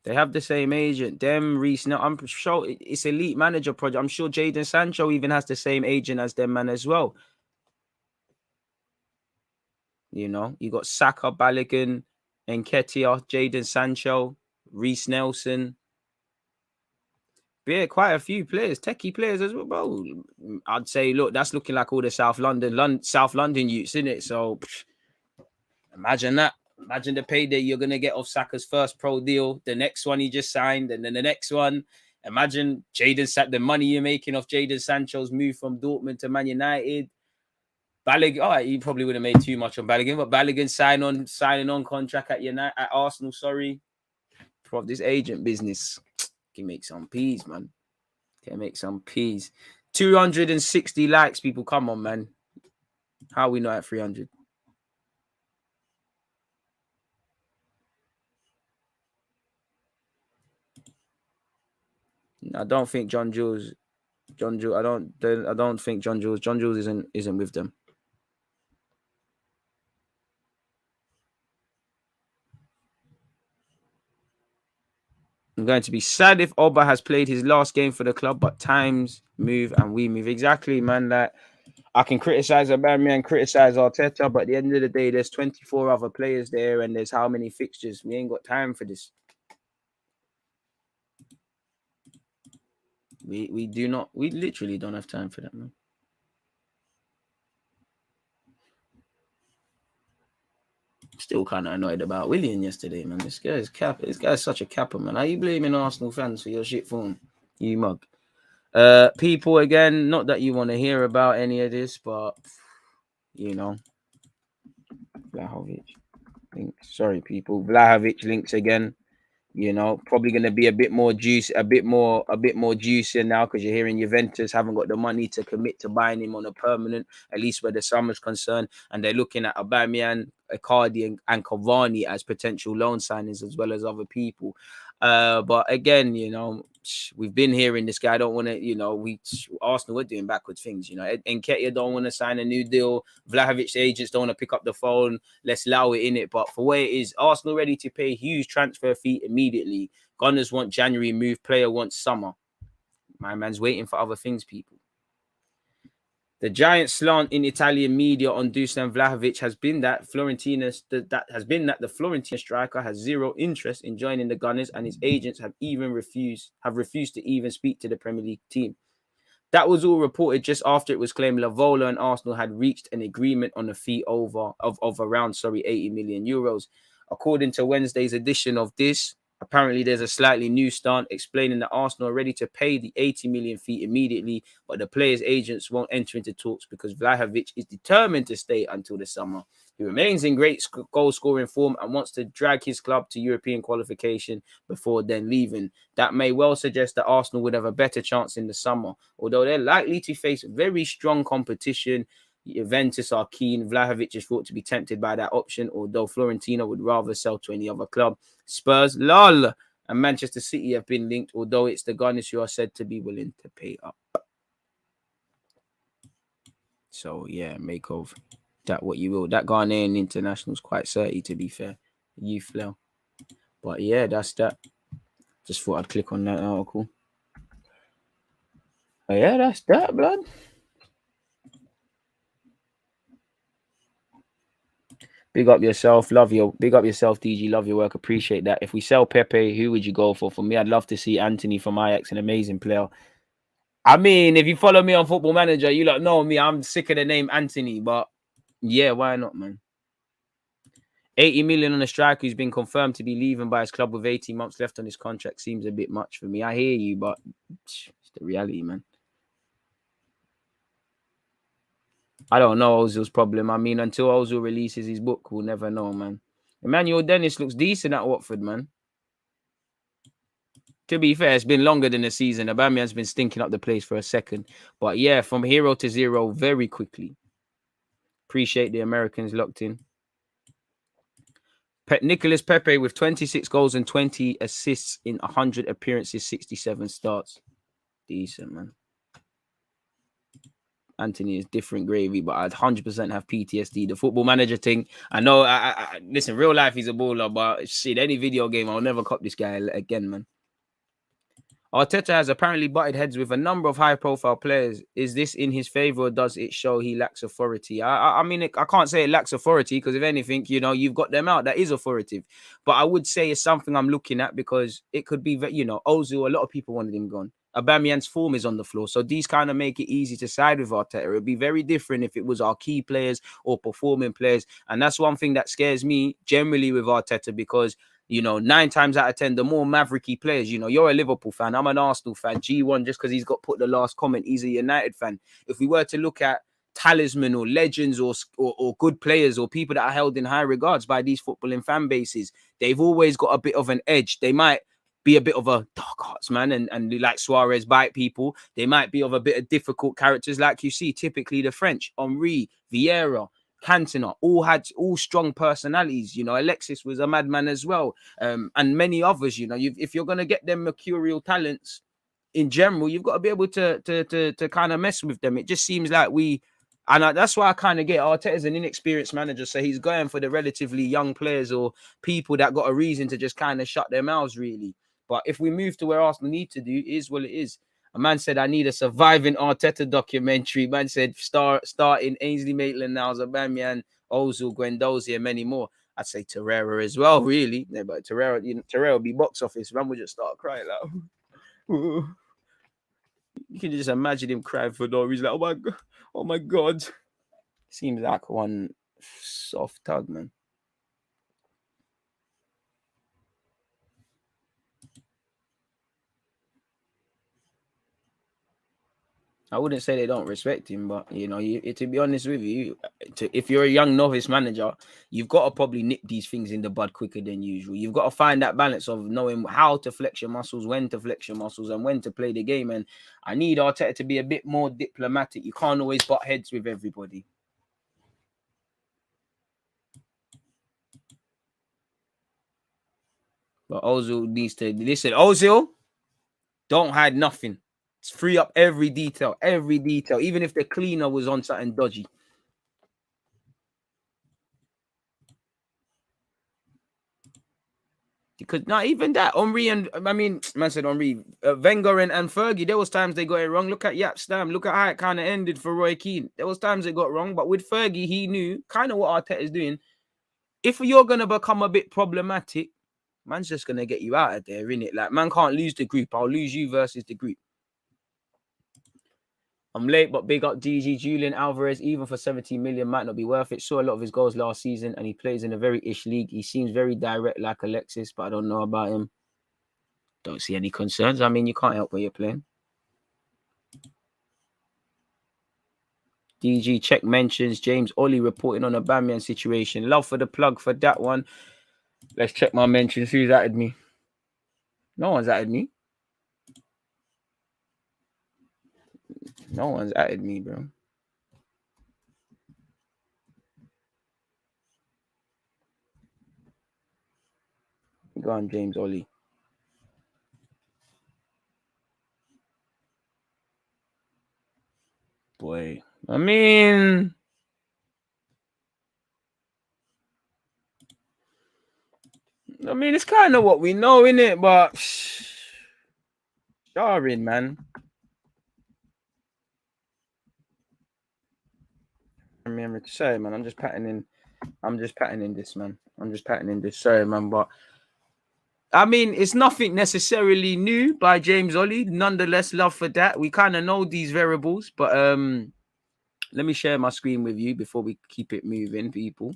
They have the same agent. Them, Reece. Now, I'm sure it's elite manager project. I'm sure Jadon Sancho even has the same agent as them man as well. You know, you got Saka, Balogun, Nketiah, Jadon Sancho, Reece Nelson. Yeah, quite a few players, techie players as well, bro. I'd say, look, that's looking like all the South London youths, isn't it? So imagine that. Imagine the payday you're going to get off Saka's first pro deal, the next one he just signed, and then the next one. Imagine the money you're making off Jadon Sancho's move from Dortmund to Man United. Balogun, he probably would have made too much on Balogun, but Balogun signing on contract at Arsenal. Sorry, from this agent business, can make some peas, man. Can make some peas. 260 likes, people. Come on, man. How are we not at 300? I don't think John Jules. I don't think John Jules isn't with them. I'm going to be sad if Oba has played his last game for the club, but times move and we move. Exactly, man. Like, I can criticize Aubameyang and criticize Arteta, but at the end of the day, there's 24 other players there, and there's how many fixtures? We ain't got time for this. We literally don't have time for that, man. Still kind of annoyed about Willian yesterday, man. This guy's such a capper, man. How you blaming Arsenal fans for your shit form? You mug. People, again, not that you want to hear about any of this, but you know, VLAHOVIC links. Sorry, people. VLAHOVIC links again. You know, probably going to be a bit more juicy now because you're hearing Juventus haven't got the money to commit to buying him on a permanent, at least where the summer's concerned, and they're looking at Aubameyang, Icardi, and Cavani as potential loan signings as well as other people. But again, you know, we've been hearing this guy. I don't want to, you know, Arsenal were doing backwards things, you know. Nketiah don't want to sign a new deal. VLAHOVIC's agents don't want to pick up the phone. Let's allow it in it. But for where it is, Arsenal ready to pay huge transfer fee immediately. Gunners want January move. Player wants summer. My man's waiting for other things, people. The giant slant in Italian media on Dusan Vlahovic has been that the Florentine striker has zero interest in joining the Gunners, and his agents have refused to even speak to the Premier League team. That was all reported just after it was claimed Lavola and Arsenal had reached an agreement on a fee of around 80 million euros. According to Wednesday's edition of this, apparently there's a slightly new stunt explaining that Arsenal are ready to pay the 80 million fee immediately, but the players' agents won't enter into talks because Vlahovic is determined to stay until the summer. He remains in great goal-scoring form and wants to drag his club to European qualification before then leaving. That may well suggest that Arsenal would have a better chance in the summer, although they're likely to face very strong competition. Juventus are keen. Vlahovic is thought to be tempted by that option, although Florentina would rather sell to any other club. Spurs, lol, and Manchester City have been linked, although it's the Gunners who are said to be willing to pay up. So, yeah, make of that what you will. That Ghanaian international is quite certain, to be fair. Youth flow. But, yeah, that's that. Just thought I'd click on that article. But, yeah, that's that, blood. Big up yourself, DG, love your work, appreciate that. If we sell Pepe, who would you go for? For me, I'd love to see Anthony from Ajax, an amazing player. I mean, if you follow me on Football Manager, you lot know me, I'm sick of the name Anthony, but yeah, why not, man? 80 million on a striker who's been confirmed to be leaving by his club with 18 months left on his contract seems a bit much for me. I hear you, but it's the reality, man. I don't know Ozil's problem. I mean, until Ozil releases his book, we'll never know, man. Emmanuel Dennis looks decent at Watford, man. To be fair, it's been longer than a season. Aubameyang's been stinking up the place for a second. But yeah, from hero to zero very quickly. Appreciate the Americans locked in. Nicolas Pepe with 26 goals and 20 assists in 100 appearances, 67 starts. Decent, man. Anthony is different gravy, but I'd 100% have PTSD. The Football Manager thing, I know. Listen, real life he's a baller, but shit, any video game, I'll never cop this guy again, man. Arteta has apparently butted heads with a number of high-profile players. Is this in his favor, or does it show he lacks authority? I mean, I can't say it lacks authority because if anything, you know, you've got them out. That is authoritative. But I would say it's something I'm looking at because it could be, you know, Ozil, a lot of people wanted him gone. Aubameyang's form is on the floor. So these kind of make it easy to side with Arteta. It would be very different if it was our key players or performing players. And that's one thing that scares me generally with Arteta, because, you know, 9 times out of 10, the more mavericky players, you know, you're a Liverpool fan, I'm an Arsenal fan, G1, just because he's got put the last comment, he's a United fan. If we were to look at talisman or legends or good players or people that are held in high regards by these footballing fan bases, they've always got a bit of an edge. They might be a bit of a dark hearts man and like Suarez bite people. They might be of a bit of difficult characters, like you see typically the French, Henry, Vieira, Cantona, all strong personalities. You know, Alexis was a madman as well, and many others. You know, if you're gonna get them mercurial talents in general, you've got to be able to kind of mess with them. It just seems like that's why I kind of get Arteta's an inexperienced manager, so he's going for the relatively young players or people that got a reason to just kind of shut their mouths, really. But if we move to where Arsenal need to do, is what it is. A man said, I need a surviving Arteta documentary. Man said, starting Ainsley Maitland-Niles, Aubameyang, Ozil, Guendouzi, and many more. I'd say Torreira as well, really. Yeah, but Torreira will be box office. Man would just start crying like, you can just imagine him crying for no reason. Like, oh my God. Seems like one soft tug, man. I wouldn't say they don't respect him, but, you know, to be honest with you, if you're a young novice manager, you've got to probably nip these things in the bud quicker than usual. You've got to find that balance of knowing how to flex your muscles, when to flex your muscles, and when to play the game. And I need Arteta to be a bit more diplomatic. You can't always butt heads with everybody. But Ozil needs to listen. Ozil, don't hide nothing. Free up every detail, even if the cleaner was on something dodgy. Because not even that, Henry and man said Henry, Wenger and Fergie, there was times they got it wrong. Look at Yap Stam. Look at how it kind of ended for Roy Keane. There was times they got wrong, but with Fergie, he knew kind of what Arteta is doing. If you're gonna become a bit problematic, man's just gonna get you out of there, innit? Like, man can't lose the group. I'll lose you versus the group. I'm late, but big up DG. Julian Alvarez, even for 17 million, might not be worth it. Saw a lot of his goals last season, and he plays in a very ish league. He seems very direct like Alexis, but I don't know about him. Don't see any concerns. I mean, you can't help where you're playing. DG check mentions James Ollie reporting on a Aubameyang situation. Love for the plug for that one. Let's check my mentions. Who's added me? No one's added me. No one's added me, bro. Go on, James Ollie. Boy, I mean, it's kind of what we know, innit? But jarring, man. I mean, sorry, man. I'm just patterning this, man. Sorry, man. But I mean, it's nothing necessarily new by James Ollie. Nonetheless, love for that. We kind of know these variables, but let me share my screen with you before we keep it moving, people.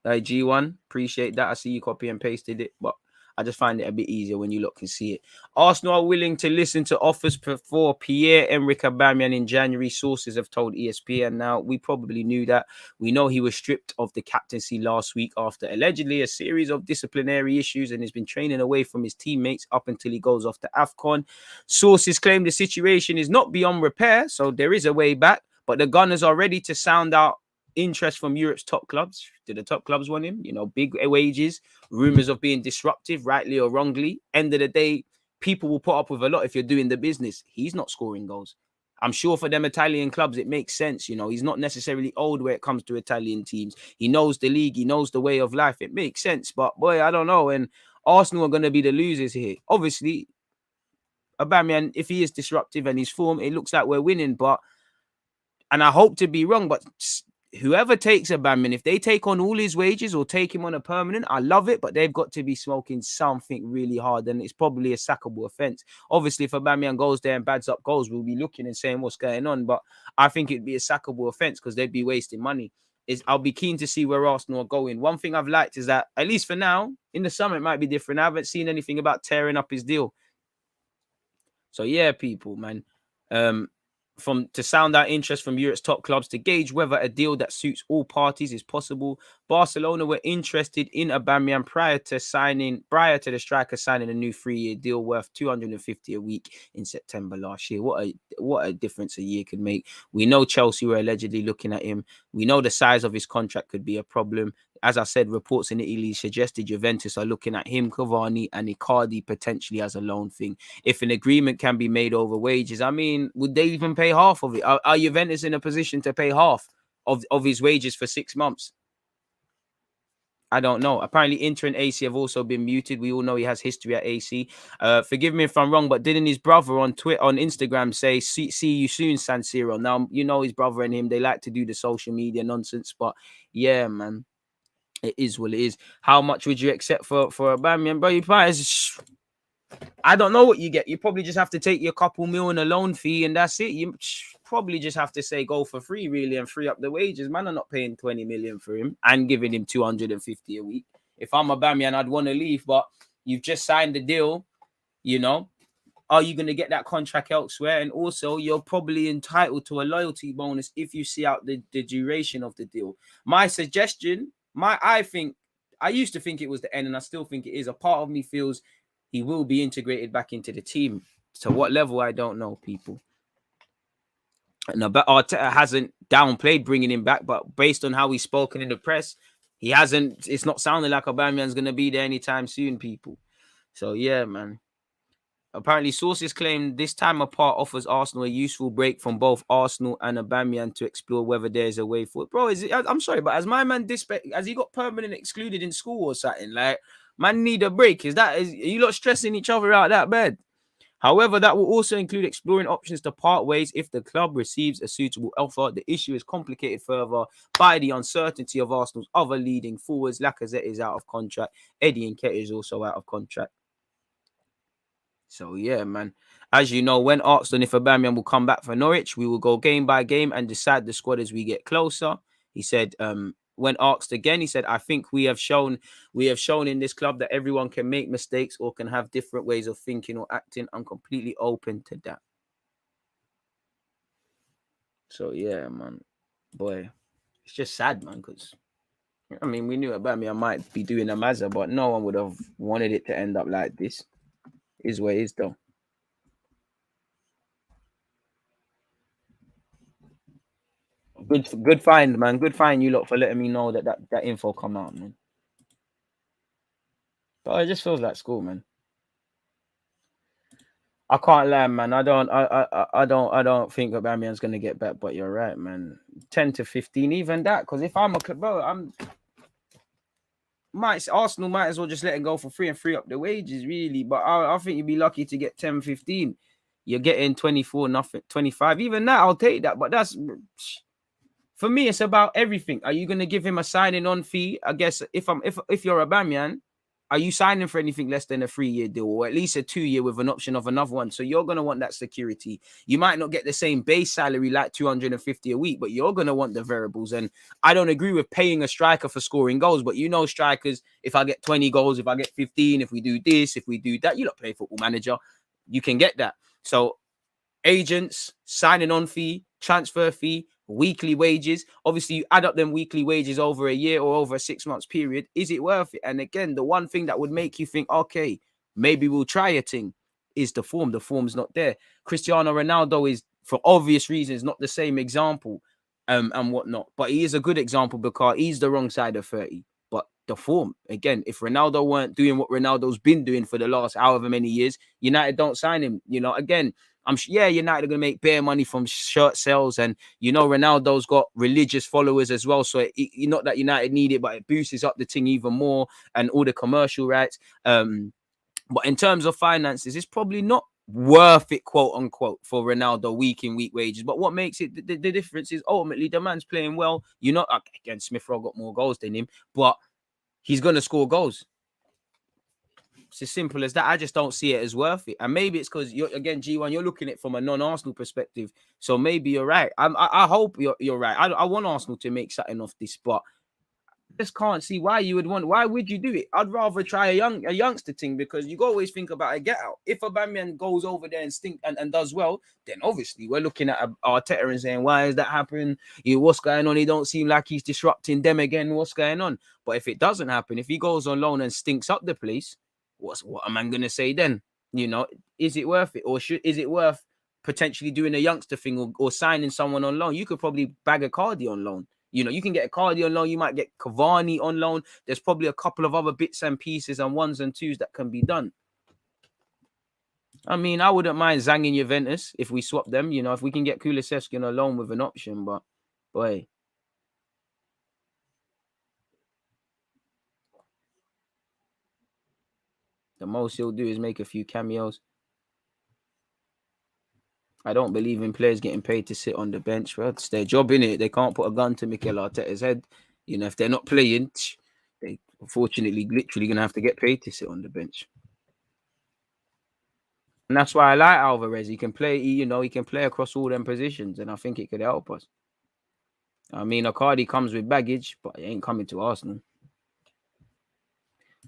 G1, appreciate that. I see you copy and pasted it, but I just find it a bit easier when you lot can see it. Arsenal are willing to listen to offers for Pierre-Emerick Aubameyang in January. Sources have told ESPN. Now, we probably knew that. We know he was stripped of the captaincy last week after allegedly a series of disciplinary issues and has been training away from his teammates up until he goes off to AFCON. Sources claim the situation is not beyond repair, so there is a way back, but the Gunners are ready to sound out interest from Europe's top clubs. Do the top clubs want him? You know, big wages, rumors of being disruptive, rightly or wrongly. End of the day, people will put up with a lot if you're doing the business. He's not scoring goals. I'm sure for them Italian clubs, it makes sense. You know, he's not necessarily old where it comes to Italian teams. He knows the league. He knows the way of life. It makes sense. But, boy, I don't know. And Arsenal are going to be the losers here. Obviously, Aubameyang, if he is disruptive and his form, it looks like we're winning. And I hope to be wrong, but whoever takes Aubameyang, if they take on all his wages or take him on a permanent, I love it, but they've got to be smoking something really hard, and it's probably a sackable offence. Obviously, if Aubameyang goes there and bads up goals, we'll be looking and saying what's going on, but I think it'd be a sackable offence because they'd be wasting money. I'll be keen to see where Arsenal are going. One thing I've liked is that, at least for now, in the summer it might be different. I haven't seen anything about tearing up his deal. So yeah, people, man. To sound out interest from Europe's top clubs to gauge whether a deal that suits all parties is possible. Barcelona were interested in Aubameyang prior to the striker signing a new 3-year deal worth $250 a week in September last year. What a difference a year could make. We know Chelsea were allegedly looking at him. We know the size of his contract could be a problem. As I said, reports in Italy suggested Juventus are looking at him, Cavani, and Icardi potentially as a loan thing. If an agreement can be made over wages, I mean, would they even pay half of it? Are Juventus in a position to pay half of his wages for 6 months? I don't know. Apparently, Inter and AC have also been muted. We all know he has history at AC. Forgive me if I'm wrong, but didn't his brother on Instagram say, see you soon, San Siro? Now, you know his brother and him, they like to do the social media nonsense. But yeah, man. It is what it is. How much would you accept for Aubameyang, bro? You probably, I don't know what you get. You probably just have to take your couple mil in a loan fee, and that's it. You probably just have to say go for free, really, and free up the wages. Man, I'm not paying 20 million for him and giving him 250 a week. If I'm Aubameyang, I'd want to leave, but you've just signed the deal, you know. Are you going to get that contract elsewhere? And also, you're probably entitled to a loyalty bonus if you see out the duration of the deal. My suggestion, I used to think it was the end, and I still think it is. A part of me feels he will be integrated back into the team. To what level, I don't know, people. No, but Arteta hasn't downplayed bringing him back, but based on how he's spoken in the press, he hasn't. It's not sounding like Aubameyang's going to be there anytime soon, people. So yeah, man. Apparently, sources claim this time apart offers Arsenal a useful break from both Arsenal and Aubameyang to explore whether there's a way forward. Bro, I'm sorry, but has my man has he got permanent excluded in school or something? Like, man need a break. Are you lot stressing each other out that bad? However, that will also include exploring options to part ways if the club receives a suitable offer. The issue is complicated further by the uncertainty of Arsenal's other leading forwards. Lacazette is out of contract. Eddie Nketiah is also out of contract. So, yeah, man. As you know, when asked on if Aubameyang will come back for Norwich, we will go game by game and decide the squad as we get closer. He said, when asked again, he said, I think we have shown in this club that everyone can make mistakes or can have different ways of thinking or acting. I'm completely open to that. So, yeah, man. Boy, it's just sad, man, because, I mean, we knew Aubameyang might be doing a Mazza, but no one would have wanted it to end up like this. Is where it is, though. Good find, man. Good find, you lot, for letting me know that info come out, man. But it just feels like school, man. I can't lie, man. I don't think Aubameyang's gonna get back, but you're right, man. 10 to 15, even that. Because if I'm a club, bro, Arsenal might as well just let it go for free and free up the wages, really. But I think you'd be lucky to get 10, 15. You're getting 24, nothing, 25. Even that, I'll take that. But that's, for me, it's about everything. Are you going to give him a signing on fee? I guess if you're Aubameyang, are you signing for anything less than a 3-year deal or at least a 2-year with an option of another one? So you're going to want that security. You might not get the same base salary like 250 a week, but you're going to want the variables. And I don't agree with paying a striker for scoring goals, but you know, strikers, if I get 20 goals, if I get 15, if we do this, if we do that, you don't play Football Manager. You can get that. So agents, signing on fee, transfer fee, weekly wages. Obviously, you add up them weekly wages over a year or over a 6 months period. Is it worth it? And again, the one thing that would make you think, okay, maybe we'll try a thing is the form. The form's not there. Cristiano Ronaldo is, for obvious reasons, not the same example and whatnot. But he is a good example because he's the wrong side of 30. But the form, again, if Ronaldo weren't doing what Ronaldo's been doing for the last however many years, United don't sign him. You know, again, United are going to make bare money from shirt sales. And, you know, Ronaldo's got religious followers as well. So not that United need it, but it boosts up the thing even more and all the commercial rights. But in terms of finances, it's probably not worth it, quote unquote, for Ronaldo week in, week wages. But what makes it the difference is ultimately the man's playing well. You know, again, Smith Rowe got more goals than him, but he's going to score goals. It's as simple as that. I just don't see it as worth it. And maybe it's because you're, again, G1, you're looking at it from a non-Arsenal perspective. So maybe you're right. I hope you're right. I want Arsenal to make something of this, but I just can't see why you would want. Why would you do it? I'd rather try a youngster thing, because you always think about a get out. If Aubameyang goes over there and does well, then obviously we're looking at Arteta and saying, why is that happening? What's going on? He don't seem like he's disrupting them again. What's going on? But if it doesn't happen, if he goes on loan and stinks up the place, what am I going to say then? You know, is it worth it? Or is it worth potentially doing a youngster thing or signing someone on loan? You could probably bag a Cardi on loan. You know, you can get a Cardi on loan. You might get Cavani on loan. There's probably a couple of other bits and pieces and ones and twos that can be done. I mean, I wouldn't mind zanging Juventus if we swap them. You know, if we can get Kulusevski on a loan with an option. But, boy. The most he'll do is make a few cameos. I don't believe in players getting paid to sit on the bench. Well, it's their job, innit? They can't put a gun to MIKEL Arteta's head. You know, if they're not playing, they unfortunately literally going to have to get paid to sit on the bench. And that's why I like Alvarez. He can play, you know, he can play across all them positions, and I think it could help us. I mean, Icardi comes with baggage, but it ain't coming to Arsenal.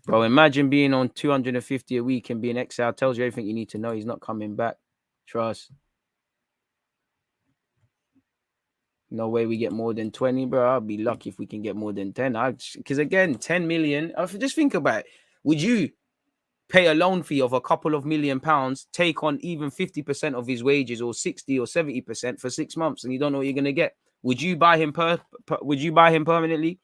Bro, imagine being on 250 a week and being exiled. Tells you everything you need to know. He's not coming back. Trust. No way we get more than 20, bro. I'll be lucky if we can get more than 10. Because again, 10 million. Just think about it. Would you pay a loan fee of a couple of £1 million, take on even 50% of his wages or 60 or 70% for 6 months, and you don't know what you're going to get? Would you buy him would you buy him permanently?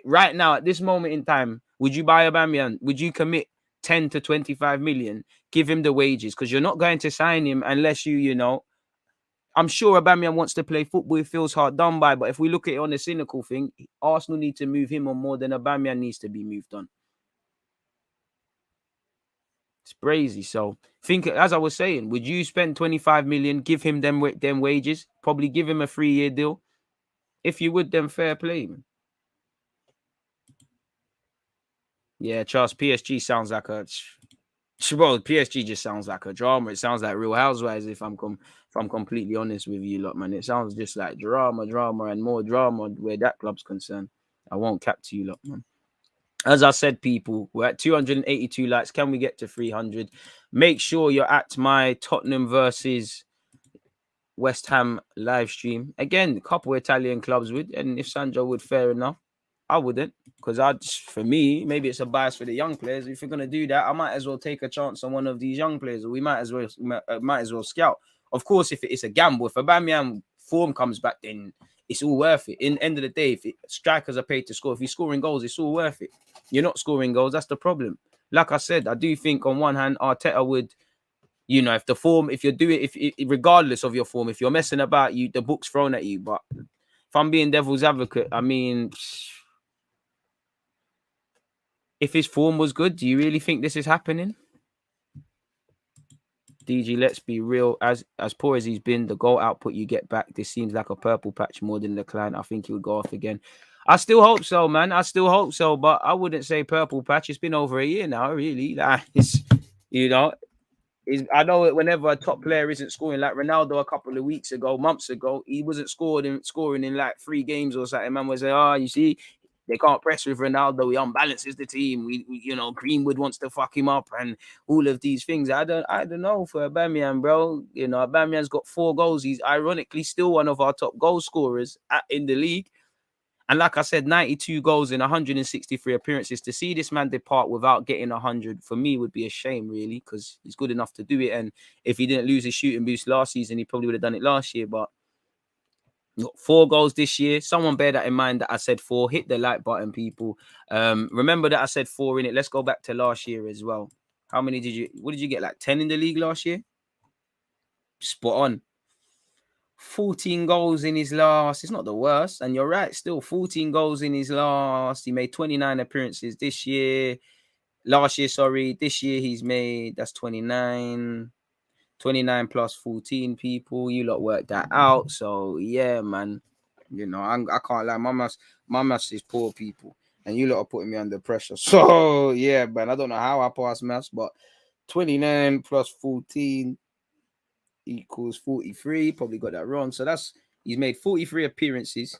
Right now, at this moment in time, would you buy Aubameyang? Would you commit 10 to 25 million? Give him the wages, because you're not going to sign him unless you know. I'm sure Aubameyang wants to play football. He feels hard done by. But if we look at it on the cynical thing, Arsenal need to move him on more than Aubameyang needs to be moved on. It's crazy. So think, as I was saying, would you spend 25 million, give him them wages, probably give him a 3-year deal? If you would, then fair play, man. Yeah, Charles, PSG sounds like a... Bro, PSG just sounds like a drama. It sounds like Real Housewives, if I'm completely honest with you lot, man. It sounds just like drama, and more drama where that club's concerned. I won't cap to you lot, man. As I said, people, we're at 282 likes. Can we get to 300? Make sure you're at my Tottenham versus West Ham live stream. Again, a couple of Italian clubs would, and if Sandro would, fair enough. I wouldn't, because for me, maybe it's a bias for the young players. If you're going to do that, I might as well take a chance on one of these young players, or we might as well scout. Of course, if it's a gamble, if Aubameyang form comes back, then it's all worth it. In the end of the day, if strikers are paid to score, if you're scoring goals, it's all worth it. You're not scoring goals, that's the problem. Like I said, I do think on one hand, Arteta would, you know, if you're doing, regardless of your form, if you're messing about, the book's thrown at you. But if I'm being devil's advocate, I mean, if his form was good, do you really think this is happening? DG, let's be real. As poor as he's been, the goal output you get back, this seems like a purple patch more than the decline. I think he would go off again. I still hope so, man. I still hope so, but I wouldn't say purple patch. It's been over a year now, really. Like, it's, you know, I know whenever a top player isn't scoring, like Ronaldo a couple of months ago, he wasn't scoring in like 3 games or something. Man was like, you see, they can't press with Ronaldo. He unbalances the team. We you know, Greenwood wants to fuck him up and all of these things. I don't know for Aubameyang, bro. You know, Aubameyang's got 4 goals. He's ironically still one of our top goal scorers in the league. And like I said, 92 goals in 163 appearances. To see this man depart without getting 100, for me, would be a shame, really, because he's good enough to do it. And if he didn't lose his shooting boost last season, he probably would have done it last year. But 4 goals this year. Someone bear that in mind that I said 4. Hit the like button, people. Remember that I said 4 in it. Let's go back to last year as well. What did you get? Like 10 in the league last year? Spot on. 14 goals in his last. It's not the worst. And you're right, still 14 goals in his last. He made 29 appearances this year. Last year, sorry. This year he's made, that's 29. 29 plus 14 people. You lot worked that out. So yeah, man. You know, I can't lie. My maths is poor people. And you lot are putting me under pressure. So yeah, man. I don't know how I pass maths, but 29 plus 14 equals 43. Probably got that wrong. So he's made 43 appearances.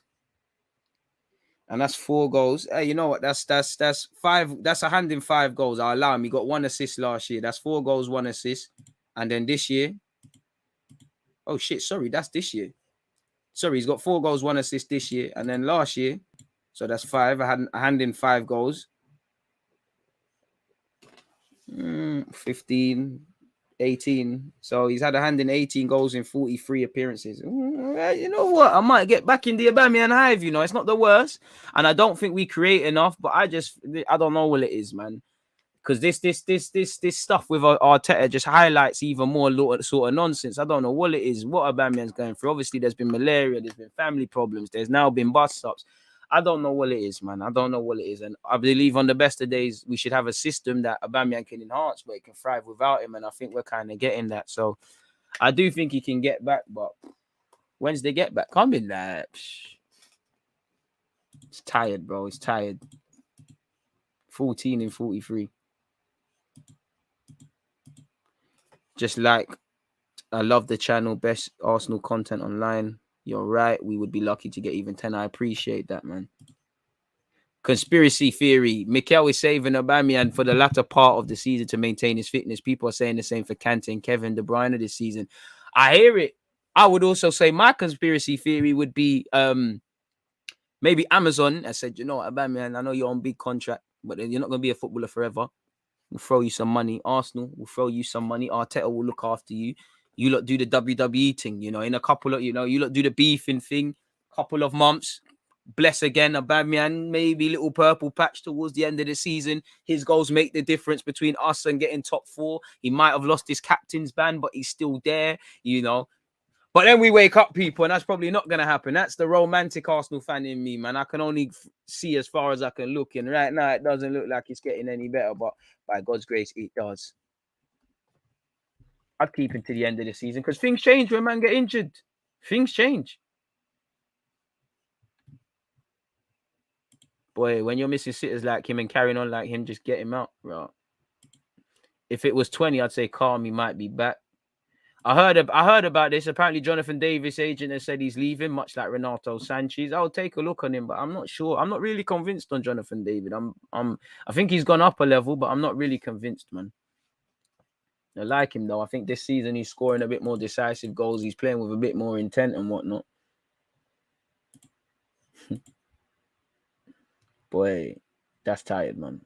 And that's 4 goals. Hey, you know what? That's 5. That's 105 goals. I'll allow him. He got 1 assist last year. That's 4 goals, 1 assist. And then this year. Oh shit, sorry, that's this year. Sorry, he's got 4 goals, 1 assist this year. And then last year, so that's 5. I had a hand in 5 goals. 15, 18. So he's had a hand in 18 goals in 43 appearances. You know what? I might get back in the Aubameyang hive, you know. It's not the worst. And I don't think we create enough, but I don't know what it is, man. Because this stuff with Arteta just highlights even more sort of nonsense. I don't know what it is, what Aubameyang's going through. Obviously, there's been malaria, there's been family problems, there's now been bus stops. I don't know what it is, man. I don't know what it is. And I believe on the best of days, we should have a system that Aubameyang can enhance, but it can thrive without him. And I think we're kind of getting that. So I do think he can get back, but when's the get back coming? It's tired, bro. It's tired. 14 and 43. Just like, I love the channel, best Arsenal content online. You're right. We would be lucky to get even 10. I appreciate that, man. Conspiracy theory. MIKEL is saving Aubameyang for the latter part of the season to maintain his fitness. People are saying the same for Kante and Kevin De Bruyne this season. I hear it. I would also say my conspiracy theory would be maybe Amazon. I said, you know what, Aubameyang, I know you're on big contract, but you're not going to be a footballer forever. We'll throw you some money. Arsenal will throw you some money. Arteta will look after you. You lot do the WWE thing, you know, in a couple of, you know, you lot do the beefing thing, couple of months. Bless again, Aubameyang, maybe little purple patch towards the end of the season. His goals make the difference between us and getting top 4. He might have lost his captain's band, but he's still there, you know. But then we wake up, people, and that's probably not going to happen. That's the romantic Arsenal fan in me, man. I can only see as far as I can look. And right now, it doesn't look like it's getting any better. But by God's grace, it does. I'd keep him to the end of the season because things change when man get injured. Things change. Boy, when you're missing sitters like him and carrying on like him, just get him out, bro. If it was 20, I'd say calm, he might be back. I heard about this. Apparently, Jonathan Davis' agent has said he's leaving, much like Renato Sanchez. I'll take a look on him, but I'm not sure. I'm not really convinced on Jonathan David. I think he's gone up a level, but I'm not really convinced, man. I like him though. I think this season he's scoring a bit more decisive goals. He's playing with a bit more intent and whatnot. Boy, that's tired, man.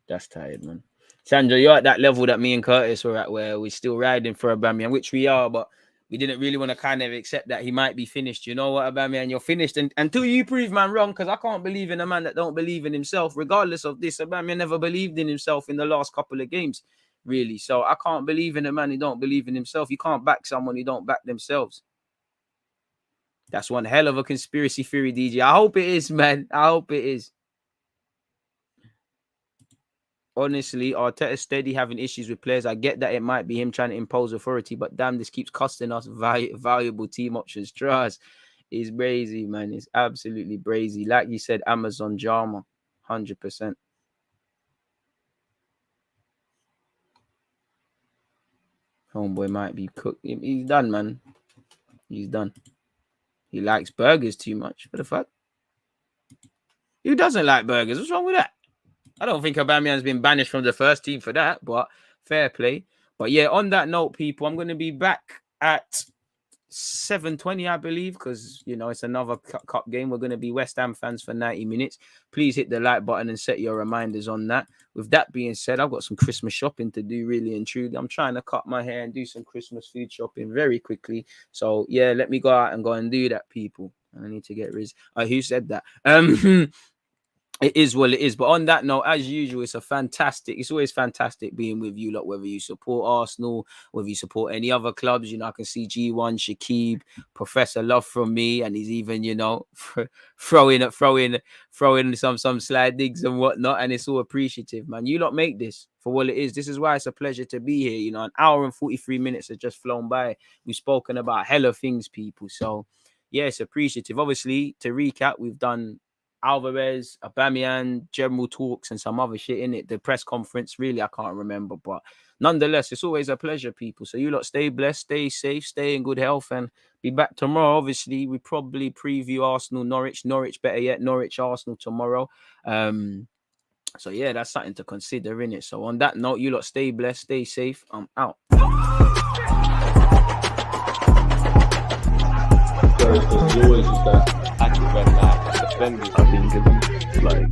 That's tired, man. Sandra, you're at that level that me and Curtis were at, where we're still riding for Aubameyang, which we are, but we didn't really want to kind of accept that he might be finished. You know what, Aubameyang, you're finished. And until you prove man wrong, because I can't believe in a man that don't believe in himself. Regardless of this, Aubameyang never believed in himself in the last couple of games, really. So I can't believe in a man who don't believe in himself. You can't back someone who don't back themselves. That's one hell of a conspiracy theory, DJ. I hope it is, man. I hope it is. Honestly, Arteta's steady having issues with players. I get that it might be him trying to impose authority, but damn, this keeps costing us valuable team options. Trust is brazy, man. It's absolutely brazy. Like you said, Amazon drama, 100%. Homeboy might be cooked. He's done, man. He's done. He likes burgers too much. What the fuck? Who doesn't like burgers? What's wrong with that? I don't think Aubameyang's been banished from the first team for that, but fair play. But yeah, on that note, people, I'm going to be back at 7:20, I believe, because, you know, it's another cup game. We're going to be West Ham fans for 90 minutes. Please hit the like button and set your reminders on that. With that being said, I've got some Christmas shopping to do, really and truly. I'm trying to cut my hair and do some Christmas food shopping very quickly. So, yeah, let me go out and go and do that, people. I need to get rid. Who said that? It is what it is. But on that note, as usual, it's always fantastic being with you lot, whether you support Arsenal, whether you support any other clubs. You know, I can see G1, Shakib, Professor Love from me, and he's even, you know, throwing some slide digs and whatnot. And it's all appreciative, man. You lot make this for what it is. This is why it's a pleasure to be here. You know, an hour and 43 minutes has just flown by. We've spoken about hella things, people. So yeah, it's appreciative. Obviously, to recap, we've done Alvarez, Aubameyang, general talks, and some other shit in it. The press conference, really, I can't remember, but nonetheless, it's always a pleasure, people. So you lot stay blessed, stay safe, stay in good health, and be back tomorrow. Obviously, we probably preview Arsenal, Norwich, better yet, Norwich, Arsenal tomorrow. So yeah, that's something to consider, innit? So on that note, you lot stay blessed, stay safe. I'm out. There's always just that active red light defending. I think it's like